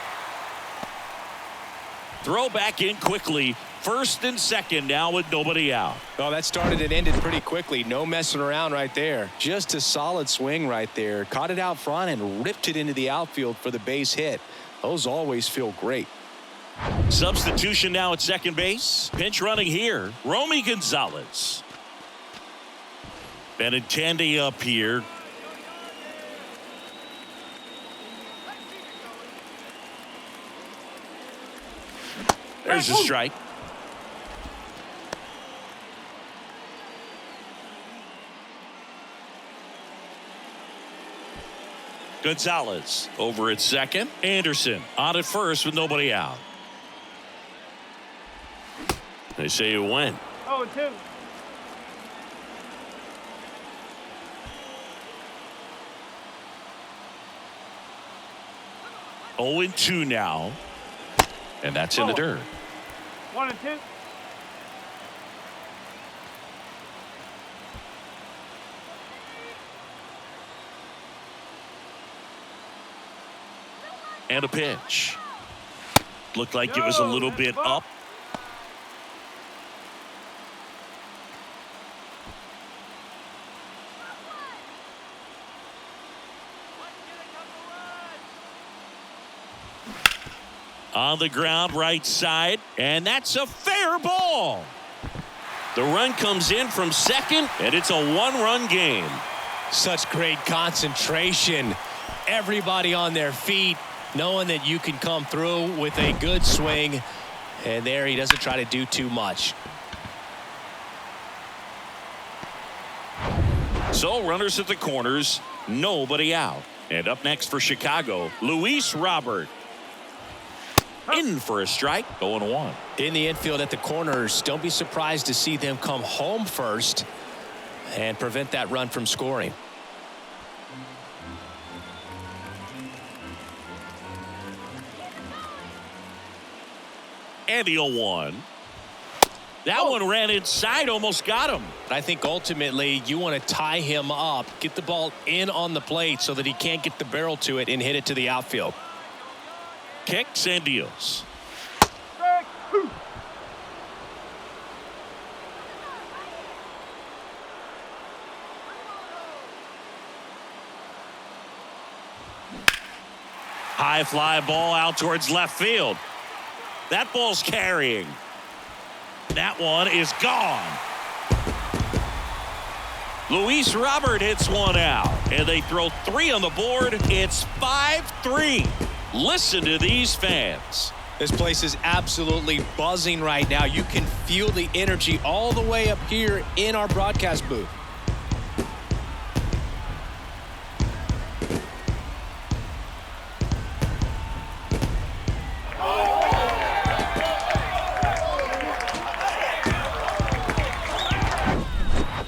Throw back in quickly. First and second now with nobody out. Oh, that started and ended pretty quickly. No messing around right there. Just a solid swing right there. Caught it out front and ripped it into the outfield for the base hit. Those always feel great. Substitution now at second base. Pinch running here. Romy Gonzalez. Benintendi up here. There's a strike. Gonzalez over at second. Anderson on at first with nobody out. They say it went. 0-2. 0-2 now. And that's in the dirt. 1-2. And a pitch. Looked like it was a little bit up. On the ground, right side, and that's a fair ball. The run comes in from second, and it's a one-run game. Such great concentration. Everybody on their feet, knowing that you can come through with a good swing. And there he doesn't try to do too much. So runners at the corners, nobody out. And up next for Chicago, Luis Robert. In for a strike, 0-1. In the infield at the corners, don't be surprised to see them come home first and prevent that run from scoring. And the 0-1. That one ran inside, almost got him. I think ultimately you want to tie him up, get the ball in on the plate so that he can't get the barrel to it and hit it to the outfield. Kicks and deals. High fly ball out towards left field. That ball's carrying. That one is gone. Luis Robert hits one out, and they throw 3 on the board. It's 5-3. Listen to these fans. This place is absolutely buzzing right now. You can feel the energy all the way up here in our broadcast booth.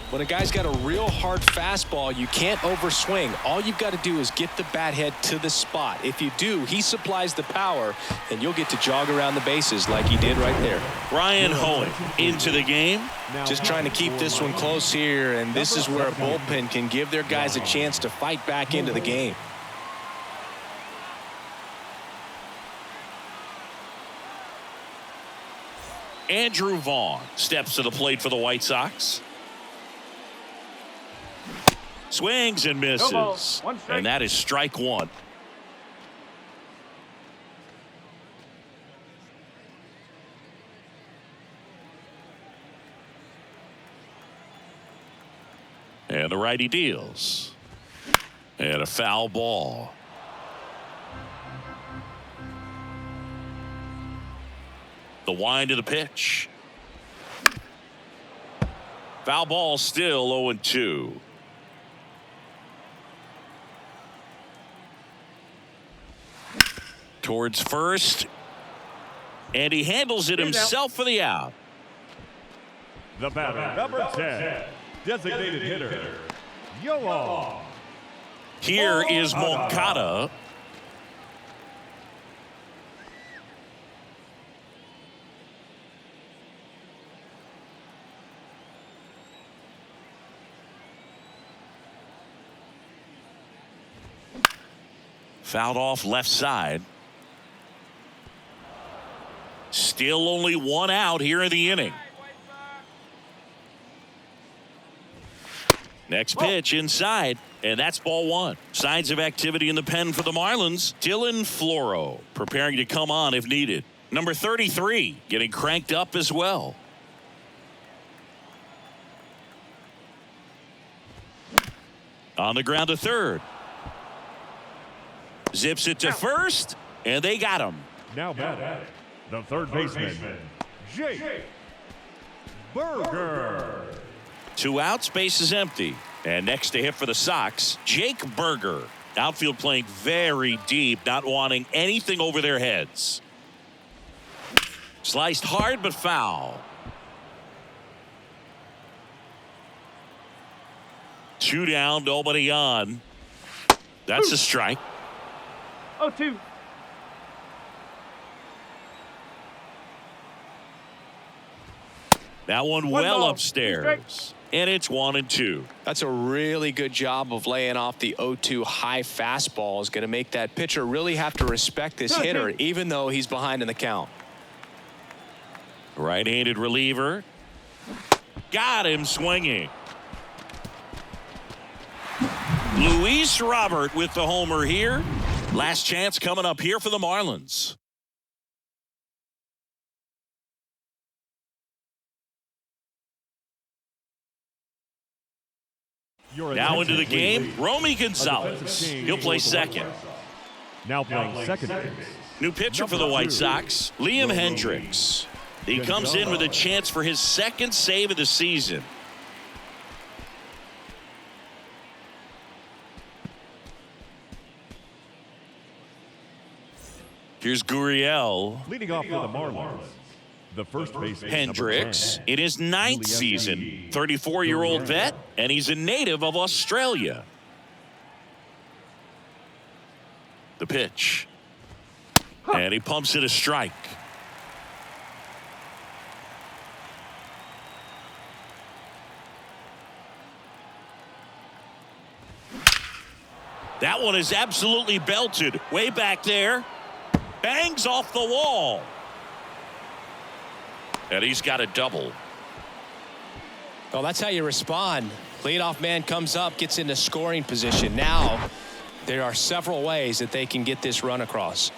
When a guy's got a real hard fastball, you can't overswing. All you've got to do is get the bat head to the spot. If you do, he supplies the power, and you'll get to jog around the bases like he did right there. Brian Hoeing into the game. Just trying to keep this one close here, and this is where a bullpen can give their guys a chance to fight back into the game. Andrew Vaughn steps to the plate for the White Sox. Swings and misses. And that is strike 1. And the righty deals. And a foul ball. The wind of the pitch. Foul ball, still 0-2. Towards first, and he handles it himself for the out. The batter, number 10, designated hitter, Yoan. Here is Moncada. Fouled off left side. Still only 1 out here in the inning. Next pitch inside, and that's ball 1. Signs of activity in the pen for the Marlins. Dylan Floro preparing to come on if needed. Number 33 getting cranked up as well. On the ground to third. Zips it to first, and they got him. Now batting, the third baseman, Jake Burger. 2 outs, base is empty. And next to hit for the Sox, Jake Burger. Outfield playing very deep, not wanting anything over their heads. Sliced hard but foul. 2 down, nobody on. That's a strike. 0-2. That one well upstairs. And it's 1-2. That's a really good job of laying off the 0-2 high fastball. Is going to make that pitcher really have to respect this hitter, even though he's behind in the count. Right-handed reliever. Got him swinging. Luis Robert with the homer here. Last chance coming up here for the Marlins. Now into the game, Romy Gonzalez. He'll play second. Now playing second base. New pitcher for the White Sox, Liam Hendricks. He comes in with a chance for his second save of the season. Here's Gurriel. Leading off for the Marlins, the first baseman, Hendricks in his 9th season, 34-year-old vet, and he's a native of Australia. The pitch. And he pumps it a strike. That one is absolutely belted. Way back there. Bangs off the wall. And he's got a double. Well, that's how you respond. Leadoff man comes up, gets into scoring position. Now, there are several ways that they can get this run across.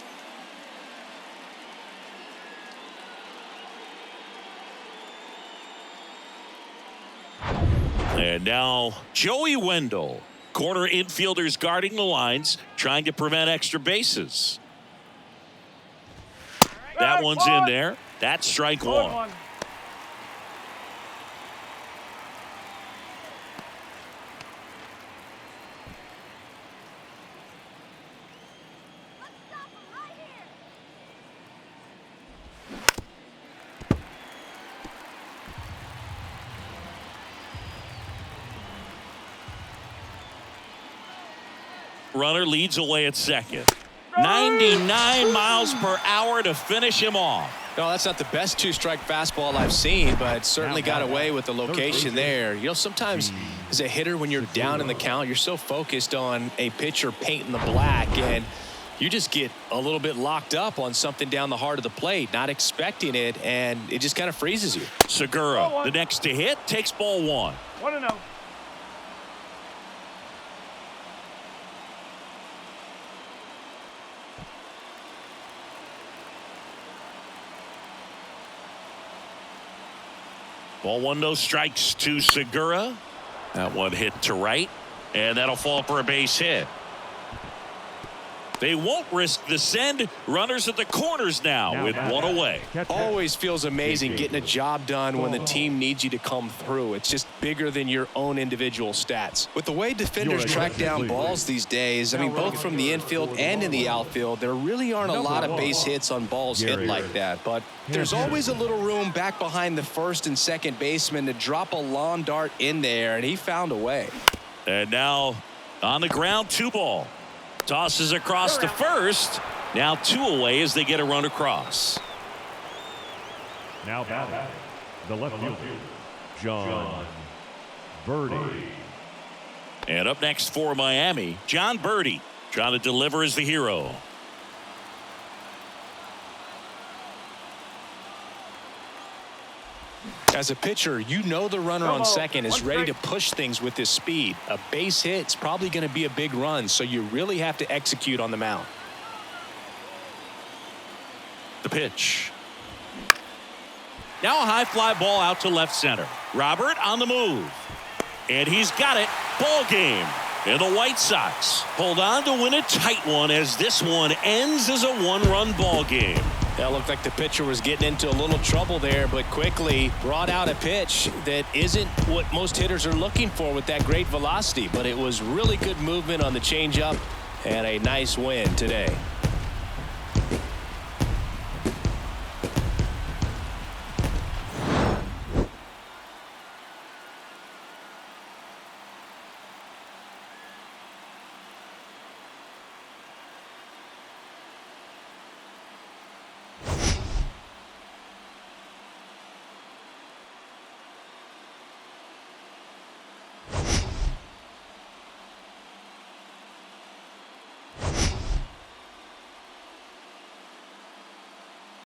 And now, Joey Wendell. Corner infielders guarding the lines, trying to prevent extra bases. That one's in there. That's strike one. Runner leads away at second. 99 miles per hour to finish him off. No, that's not the best two-strike fastball I've seen, but certainly got away with the location there. You know, sometimes as a hitter, when you're down in the count, you're so focused on a pitcher painting the black, and you just get a little bit locked up on something down the heart of the plate, not expecting it, and it just kind of freezes you. Segura, the next to hit, takes ball one. 1-0. Ball one, no strikes to Segura. That one hit to right, and that'll fall for a base hit. They won't risk the send. Runners at the corners now with one away. Always feels amazing getting a job done when the team needs you to come through. It's just bigger than your own individual stats. With the way defenders track down balls these days, I mean, both from the infield and in the outfield, there really aren't a lot of base hits on balls hit like that. But there's always a little room back behind the first and second baseman to drop a lawn dart in there, and he found a way. And now on the ground, 2-ball. Tosses across to first. Now 2 away as they get a run across. Now batting, the left fielder, John Birdie. And up next for Miami, John Birdie, trying to deliver as the hero. As a pitcher, you know the runner on second is ready to push things with his speed. A base hit's probably going to be a big run, so you really have to execute on the mound. The pitch. Now a high fly ball out to left center. Robert on the move. And he's got it. Ball game. And the White Sox hold on to win a tight one as this one ends as a 1-run ball game. That looked like the pitcher was getting into a little trouble there, but quickly brought out a pitch that isn't what most hitters are looking for with that great velocity. But it was really good movement on the changeup and a nice win today.